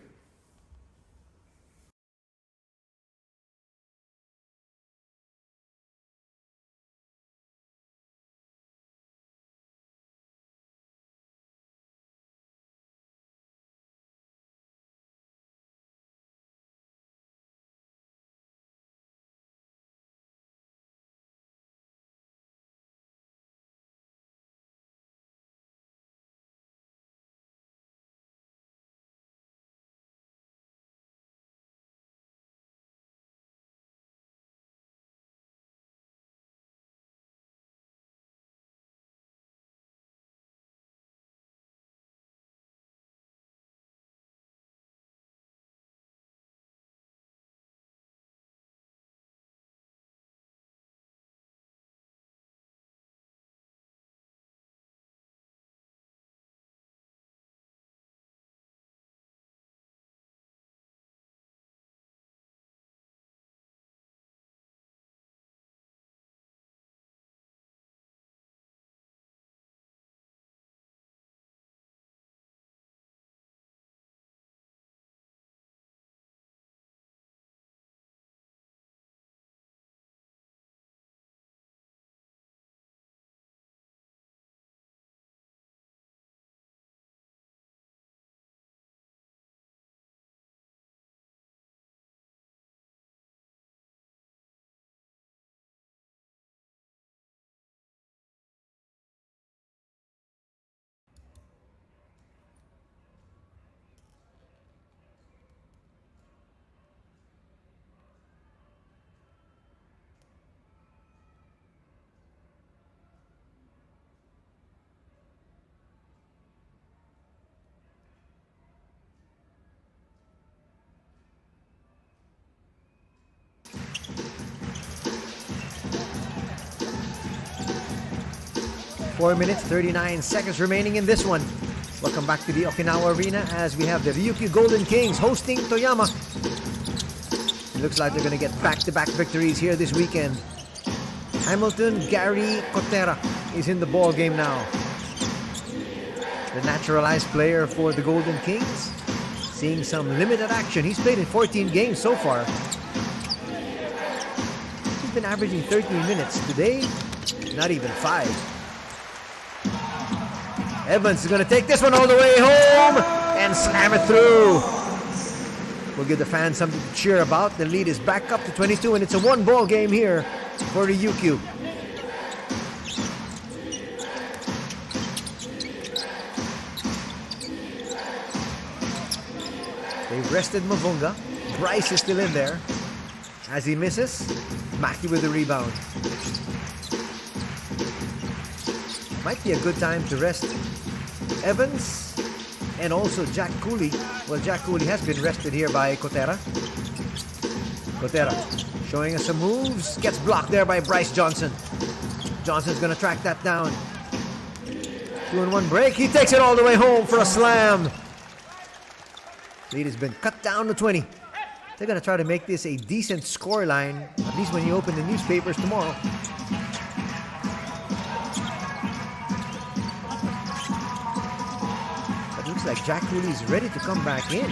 Four minutes, 39 seconds remaining in this one. Welcome back to the Okinawa Arena as we have the Ryukyu Golden Kings hosting Toyama. It looks like they're going to get back-to-back victories here this weekend. Hamilton Gary Cotera is in the ball game now. The naturalized player for the Golden Kings, seeing some limited action. He's played in 14 games so far. He's been averaging 13 minutes. Today, not even 5. Evans is going to take this one all the way home and slam it through. We'll give the fans something to cheer about. The lead is back up to 22, and it's a one-ball game here for Ryukyu. They've rested Mavunga. Bryce is still in there. As he misses, Maki with the rebound. Might be a good time to rest Evans and also Jack Cooley. Well, Jack Cooley has been rested here by Kotera. Kotera showing us some moves. Gets blocked there by Bryce Johnson. Johnson's going to track that down. 2-on-1 break. He takes it all the way home for a slam. Lead has been cut down to 20. They're going to try to make this a decent scoreline, at least when you open the newspapers tomorrow. But it looks like Jack Cooley is ready to come back in.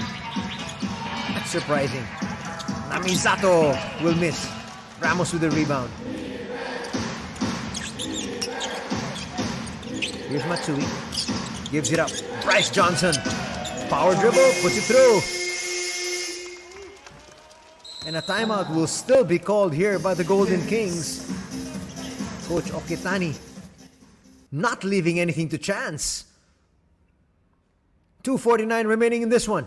That's surprising. Namisato will miss. Ramos with the rebound. Here's Matsui. Gives it up. Bryce Johnson. Power dribble. Puts it through. And a timeout will still be called here by the Golden Kings. Coach Okitani not leaving anything to chance. 2:49 remaining in this one.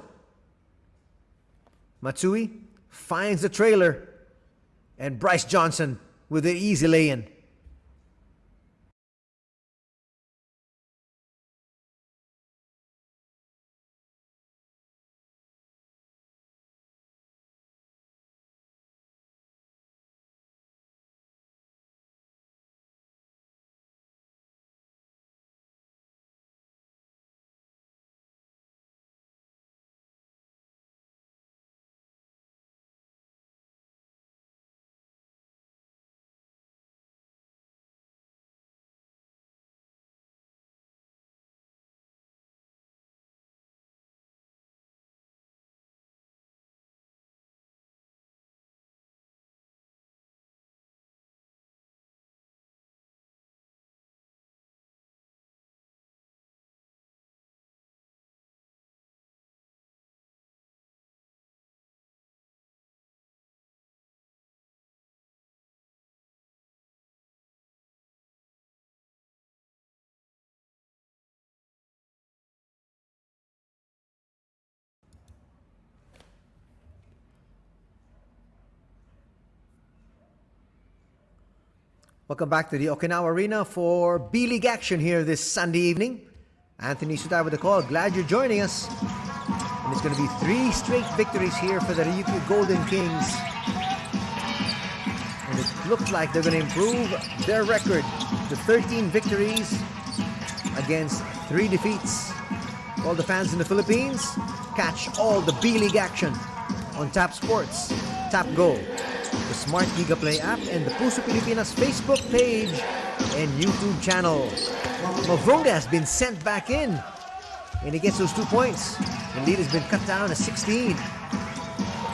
Matsui finds the trailer. And Bryce Johnson with an easy lay-in. Welcome back to the Okinawa Arena for B.LEAGUE action here this Sunday evening. Anthony Sutai with the call. Glad you're joining us. And it's going to be 3 straight victories here for the Ryukyu Golden Kings. And it looks like they're going to improve their record to 13 victories against 3 defeats. All the fans in the Philippines, catch all the B.LEAGUE action on Tap Sports, TapGo, the Smart GigaPlay app, and the Puso Pilipinas Facebook page and YouTube channel. Mavunga has been sent back in, and he gets those 2 points. The lead has been cut down to 16.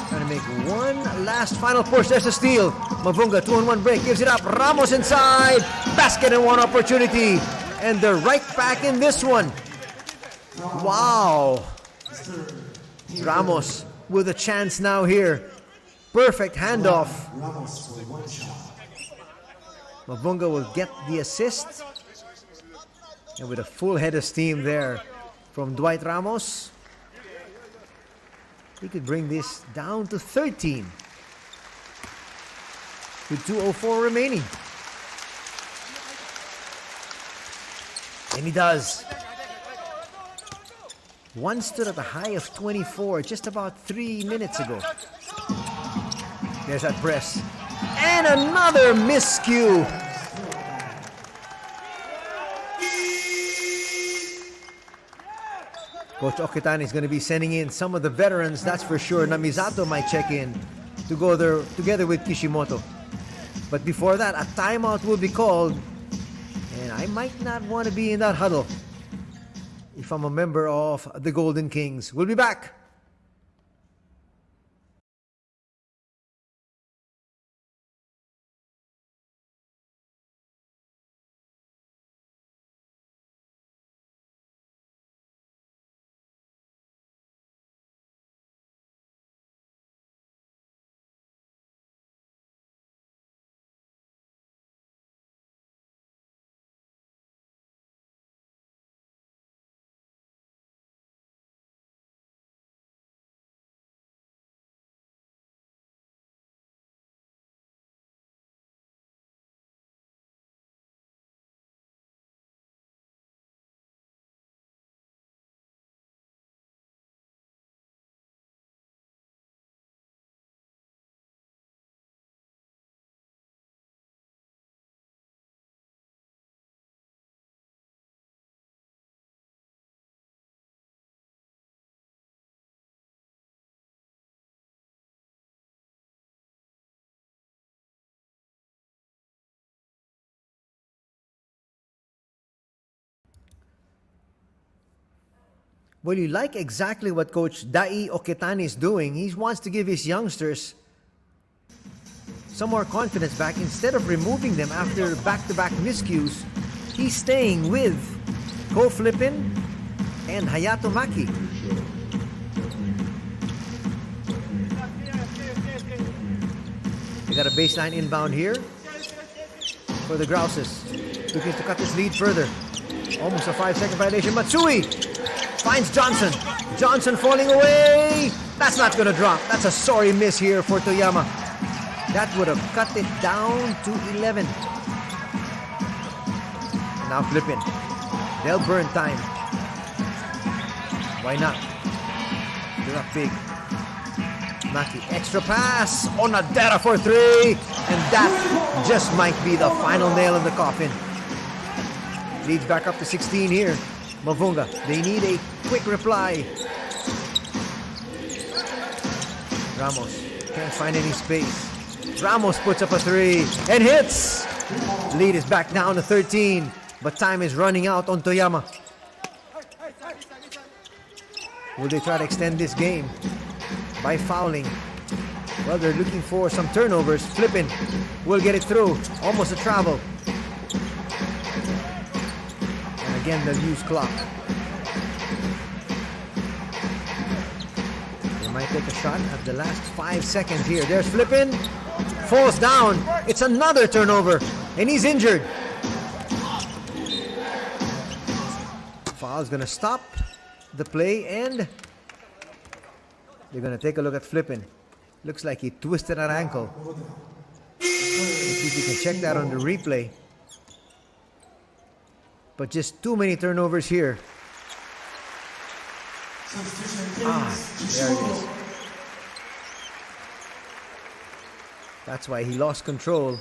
Trying to make one last final push. There's a steal. Mavunga, 2-on-1 break, gives it up. Ramos inside. Basket and one opportunity. And they're right back in this one. Wow. Ramos with a chance now here. Perfect handoff. Mavunga will get the assist. And with a full head of steam there from Dwight Ramos, he could bring this down to 13 with 2:04 remaining. And he does. One stood at a high of 24 just about 3 minutes ago. There's that press. And another miscue. Coach Okitani is going to be sending in some of the veterans, that's for sure. Namisato might check in to go there together with Kishimoto. But before that, a timeout will be called. And I might not want to be in that huddle if I'm a member of the Golden Kings. We'll be back. Well, you like exactly what Coach Dai Oketani is doing. He wants to give his youngsters some more confidence back. Instead of removing them after back-to-back miscues, he's staying with Ko Flippin and Hayato Maki. They got a baseline inbound here for the Grouses. Looking to cut this lead further. Almost a 5-second violation. Matsui finds Johnson. Johnson falling away. That's not going to drop. That's a sorry miss here for Toyama. That would have cut it down to 11. Now Flippin. They'll burn time. Why not? They're up big. Maki, extra pass. Onadera for 3. And that just might be the final nail in the coffin. Leads back up to 16 here. Mavunga, they need a quick reply. Ramos can't find any space. Ramos puts up a 3 and hits. Lead is back down to 13, but time is running out on Toyama. Will they try to extend this game by fouling? Well, they're looking for some turnovers. Flippin will get it through. Almost a travel. And again, they'll use clock. They might take a shot at the last 5 seconds here. There's Flippin. Falls down. It's another turnover. And he's injured. Foul's going to stop the play, and they're going to take a look at Flippin. Looks like he twisted an ankle. Let's see if we can check that on the replay. But just too many turnovers here. There it is. That's why he lost control.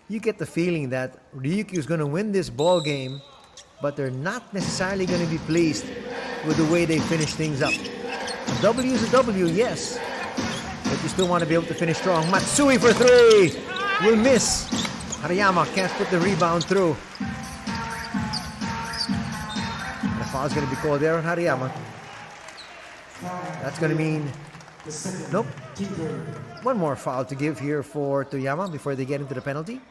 You get the feeling that Ryukyu is going to win this ball game, but they're not necessarily going to be pleased with the way they finish things up. A W is a W, yes, but you still want to be able to finish strong. Matsui for 3 will miss. Hariyama can't put the rebound through. And a foul is going to be called there on Hariyama. That's going to mean, nope, one more foul to give here for Toyama before they get into the penalty.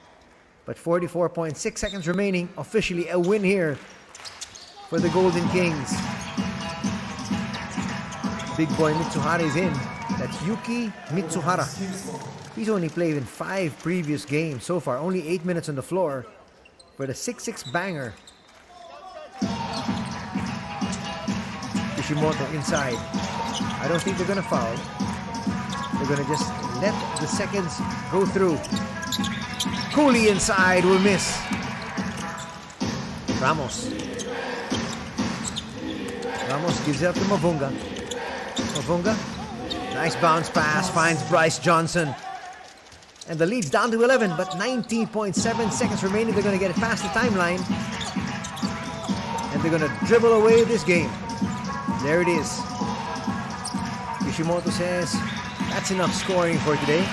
But 44.6 seconds remaining. Officially a win here for the Golden Kings. Big boy Mitsuhara is in. That's Yuki Mitsuhara. He's only played in 5 previous games so far. Only 8 minutes on the floor for the 6-6 banger. Kishimoto inside. I don't think they're going to foul. They're going to just let the seconds go through. Cooley inside will miss. Ramos gives it up to Mavunga. Mavunga, nice bounce pass, finds Bryce Johnson. And the lead's down to 11, but 19.7 seconds remaining. They're going to get it past the timeline. And they're going to dribble away this game. There it is. Kishimoto says, that's enough scoring for today.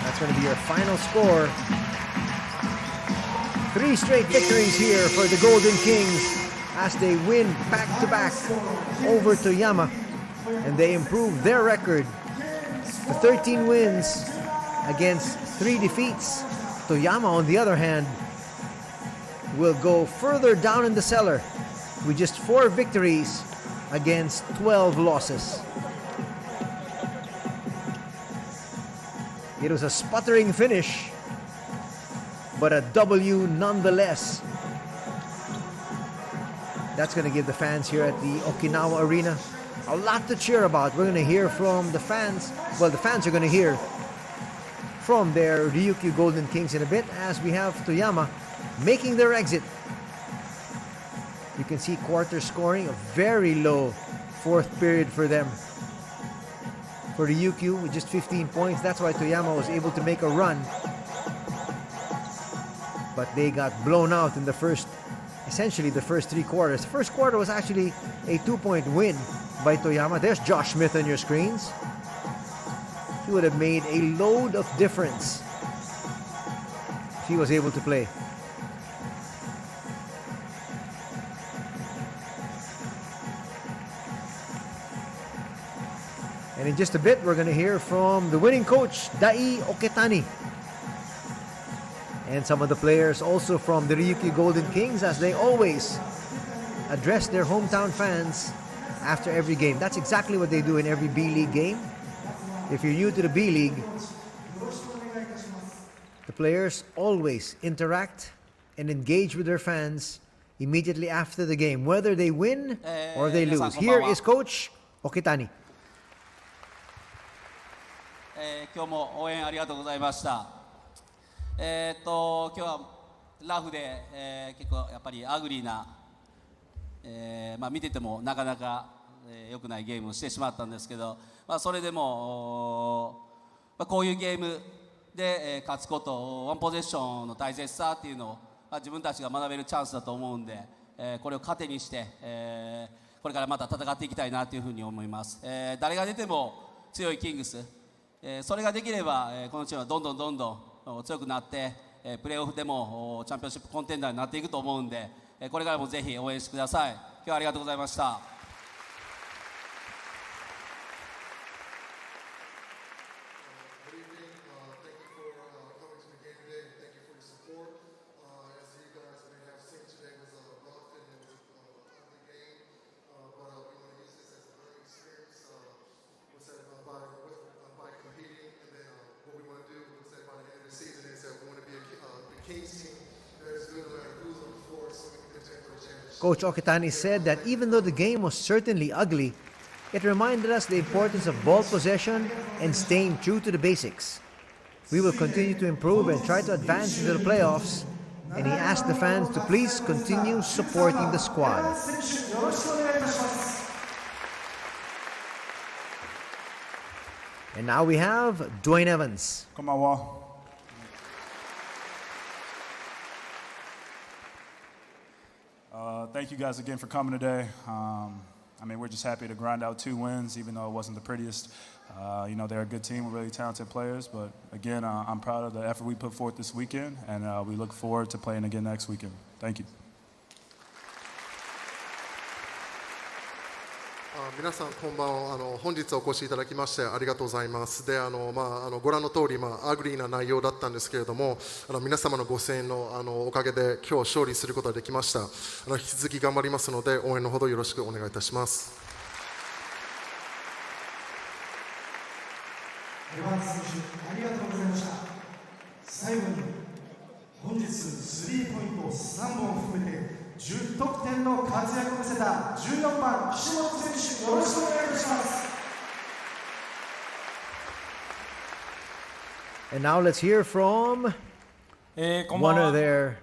That's going to be your final score. 3 straight victories here for the Golden Kings as they win back-to-back over Toyama. And they improve their record to 13 wins against 3 defeats. Toyama, on the other hand, will go further down in the cellar with just 4 victories against 12 losses. It was a sputtering finish, but a W nonetheless. That's going to give the fans here at the Okinawa Arena a lot to cheer about. We're going to hear from the fans. Well, the fans are going to hear from their Ryukyu Golden Kings in a bit as we have Toyama making their exit. You can see quarter scoring, a very low 4th period for them. For Ryukyu with just 15 points. That's why Toyama was able to make a run. But they got blown out in the essentially the first 3 quarters. The first quarter was actually a 2-point win by Toyama. There's Josh Smith on your screens. he would have made a load of difference if he was able to play. And in just a bit, we're going to hear from the winning coach, Dai Oketani. And some of the players also from the Ryukyu Golden Kings, as they always address their hometown fans after every game. That's exactly what they do in every B-League game. If you're new to the B-League, the players always interact and engage with their fans immediately after the game, whether they win or they lose. Here is Coach Oketani. 今日も応援ありがとうございました。今日はラフで、結構やっぱりアグリーな、見ててもなかなか良くないゲームをしてしまったんですけど、それでも、こういうゲームで、勝つこと、ワンポゼッションの大切さっていうのを、自分たちが学べるチャンスだと思うんで、これを糧にして、これからまた戦っていきたいなというふうに思います。誰が出ても強いキングス、それができれば、このチームはどんどん強くなって、プレーオフでもチャンピオンシップコンテンダーになっていくと思うんで、これからもぜひ応援してください。今日はありがとうございました。Coach Oketani said that even though the game was certainly ugly, it reminded us the importance of ball possession and staying true to the basics. We will continue to improve and try to advance into the playoffs, and he asked the fans to please continue supporting the squad. And now we have Dwayne Evans. Thank you guys again for coming today. We're just happy to grind out 2 wins, even though it wasn't the prettiest. They're a good team with really talented players, but again, I'm proud of the effort we put forth this weekend, and we look forward to playing again next weekend. Thank you. 皆さんこんばんは。本日お越しいただきましてありがとうございます。で、ご覧の通り、アグリーな内容だったんですけれども、皆様のご声援のおかげで今日勝利することができました。引き続き頑張りますので応援のほどよろしくお願いいたします。エヴァンス選手ありがとうございました。最後に本日スリーポイント3本含めて10得点の活躍を見せた14番岸本選手、よろしくお願いいたします。 And now let's hear from one of their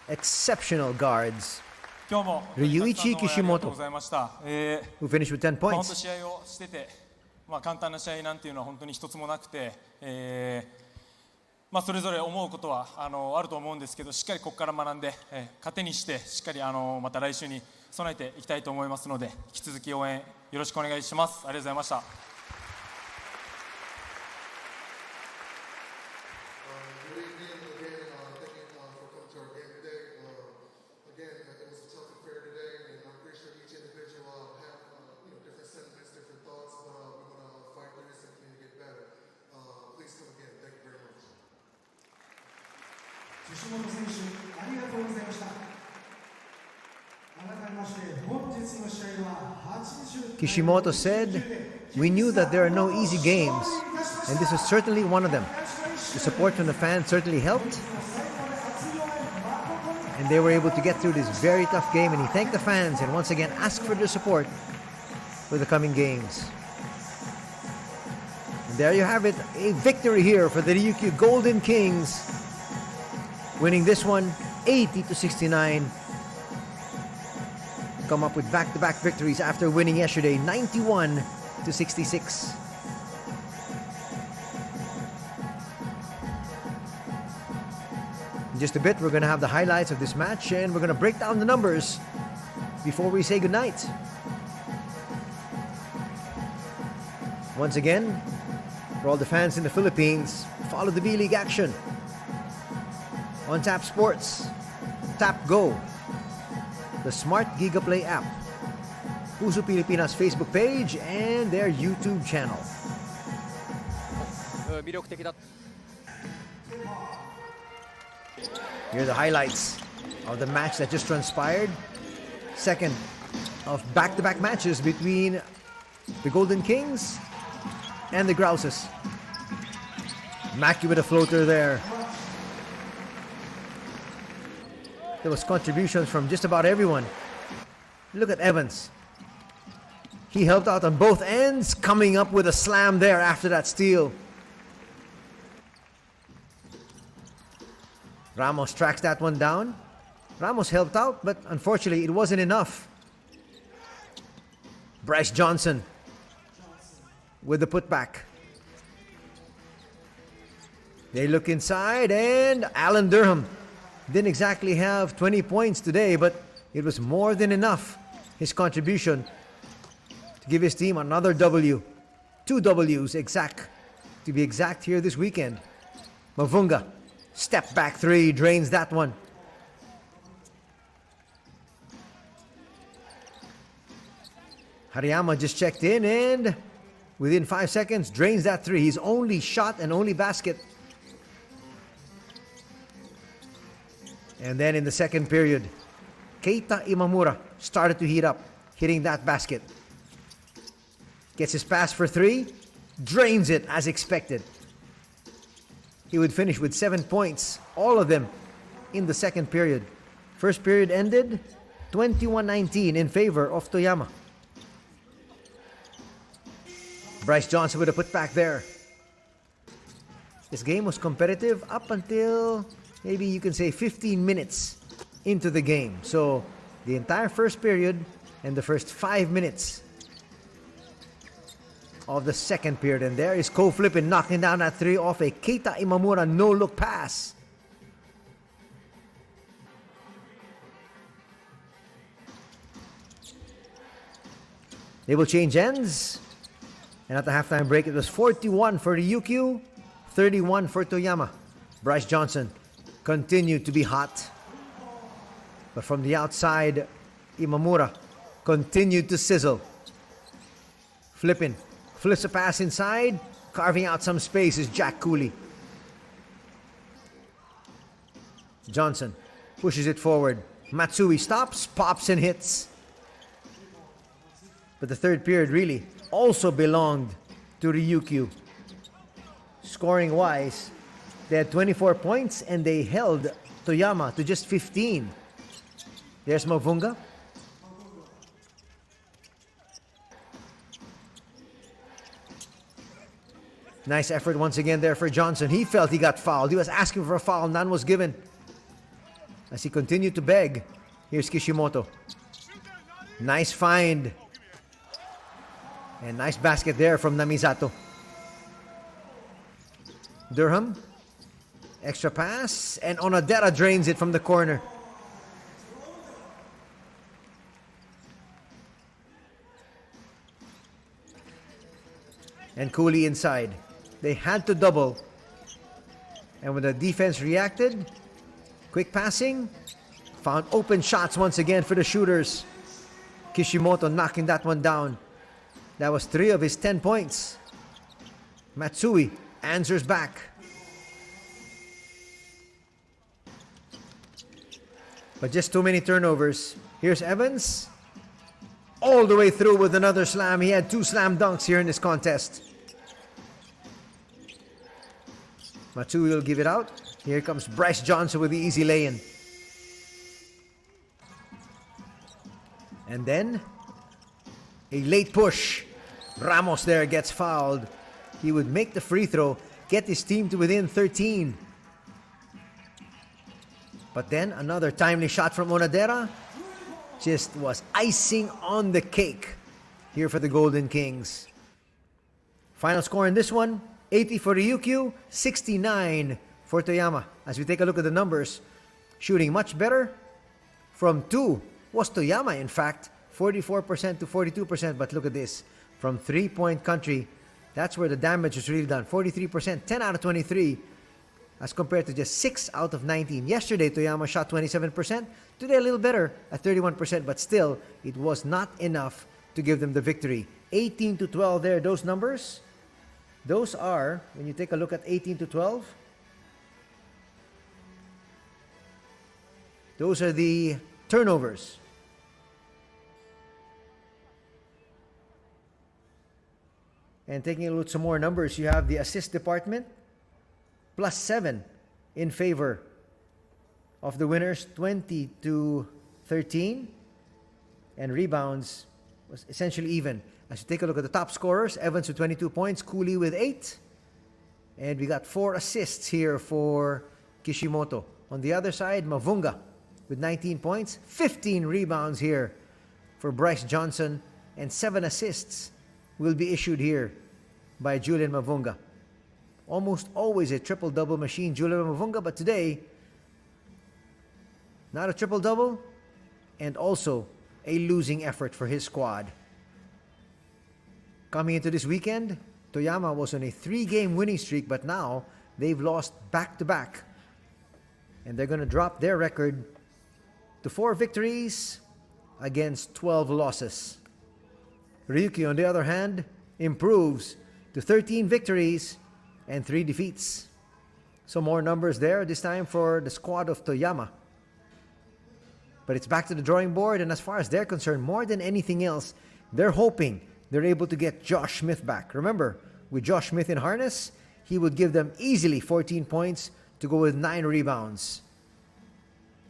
exceptional guards, Ryuichi Kishimoto, who finished with 10 points. 試合をしてて、簡単な試合なんていうのは本当に一つもなくて、それぞれ思うことはあると思うんですけど、しっかりここから学んで、糧にしてしっかりまた来週に備えていきたいと思いますので、引き続き応援よろしくお願いします。ありがとうございました。岸本選手、ありがとうございました。改めまして、本日の試合は80 Kishimoto said, "We knew that there are no easy games, and this was certainly one of them. The support from the fans certainly helped, and they were able to get through this very tough game, and he thanked the fans and once again asked for their support for the coming games." And there you have it, a victory here for the Ryukyu Golden Kings, winning this one 80-69. Come up with back-to-back victories after winning yesterday 91-66. In just a bit, we're going to have the highlights of this match, and we're going to break down the numbers before we say goodnight. Once again, For all the fans in the Philippines, follow the B.LEAGUE action on Tap Sports, TapGo, the smart GigaPlay app, Puso Pilipinas Facebook page, and their YouTube channel. Here are the highlights of the match that just transpired. Second of back-to-back matches between the Golden Kings and the Grouses. Maki with a floater there. There was contributions from just about everyone. Look at Evans. He helped out on both ends, coming up with a slam there after that steal. Ramos tracks that one down. Ramos helped out, but unfortunately it wasn't enough. Bryce Johnson with the putback. They look inside, and Alan Durham didn't exactly have 20 points today, but it was more than enough, his contribution, to give his team another W. 2 Ws to be exact here this weekend. Mavunga, step back three, drains that one. Hariyama just checked in and within 5 seconds drains that three. His only shot and only basket. And then in the second period, Keita Imamura started to heat up, hitting that basket. Gets his pass for three, drains it as expected. He would finish with 7 points, all of them in the second period. First period ended 21-19 in favor of Toyama. Bryce Johnson with a putback there. This game was competitive up until maybe you can say 15 minutes into the game. So the entire first period and the first 5 minutes of the second period. And there is Ko Flippin knocking down that three off a Keita Imamura no-look pass. They will change ends. And at the halftime break, it was 41 for Ryukyu, 31 for Toyama. Bryce Johnson continued to be hot. But from the outside, Imamura continued to sizzle. Flippin flips a pass inside, carving out some space is Jack Cooley. Johnson pushes it forward. Matsui stops, pops and hits. But the third period really also belonged to Ryukyu. Scoring wise, they had 24 points and they held Toyama to just 15. There's Mavunga. Nice effort once again there for Johnson. He felt he got fouled. He was asking for a foul. None was given. As he continued to beg. Here's Kishimoto. Nice find. And nice basket there from Namizato. Durham. Extra pass. And Onodera drains it from the corner. And Cooley inside. They had to double. And when the defense reacted, quick passing, found open shots once again for the shooters. Kishimoto knocking that one down. That was 3 of his 10 points. Matsui answers back. But just too many turnovers. Here's Evans. All the way through with another slam. He had 2 slam dunks here in this contest. Matsui will give it out. Here comes Bryce Johnson with the easy lay-in. And then a late push. Ramos there gets fouled. He would make the free throw, get his team to within 13. But then another timely shot from Onodera just was icing on the cake here for the Golden Kings. Final score in this one, 80 for Ryukyu, 69 for Toyama. As we take a look at the numbers, shooting much better from 2 was Toyama, in fact, 44% to 42%. But look at this, from 3-point country, That's where the damage is really done. 43%, 10 out of 23, as compared to just 6 out of 19. Yesterday, Toyama shot 27%. Today, a little better at 31%, but still, it was not enough to give them the victory. 18-12 there, those numbers. Those are, when you take a look at 18-12, those are the turnovers. And taking a look at some more numbers, you have the assist department, +7 in favor of the winners, 20-13. And rebounds was essentially even. As you take a look at the top scorers, Evans with 22 points, Cooley with 8. And we got 4 assists here for Kishimoto. On the other side, Mavunga with 19 points, 15 rebounds here for Bryce Johnson, and 7 assists will be issued here by Julian Mavunga. Almost always a triple-double machine, Julian Mavunga, but today, not a triple-double, and also a losing effort for his squad. Coming into this weekend, Toyama was on a 3-game winning streak, but now they've lost back-to-back. And they're going to drop their record to 4 victories against 12 losses. Ryukyu, on the other hand, improves to 13 victories and 3 defeats. So more numbers there, this time for the squad of Toyama. But it's back to the drawing board, and as far as they're concerned, more than anything else, they're hoping they're able to get Josh Smith back. Remember, with Josh Smith in harness, he would give them easily 14 points to go with 9 rebounds.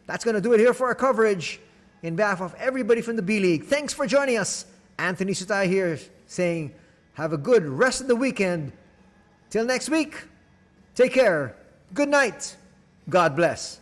That's going to do it here for our coverage. In behalf of everybody from the B-League, thanks for joining us. Anthony Sutai here saying, have a good rest of the weekend. Till next week, take care. Good night. God bless.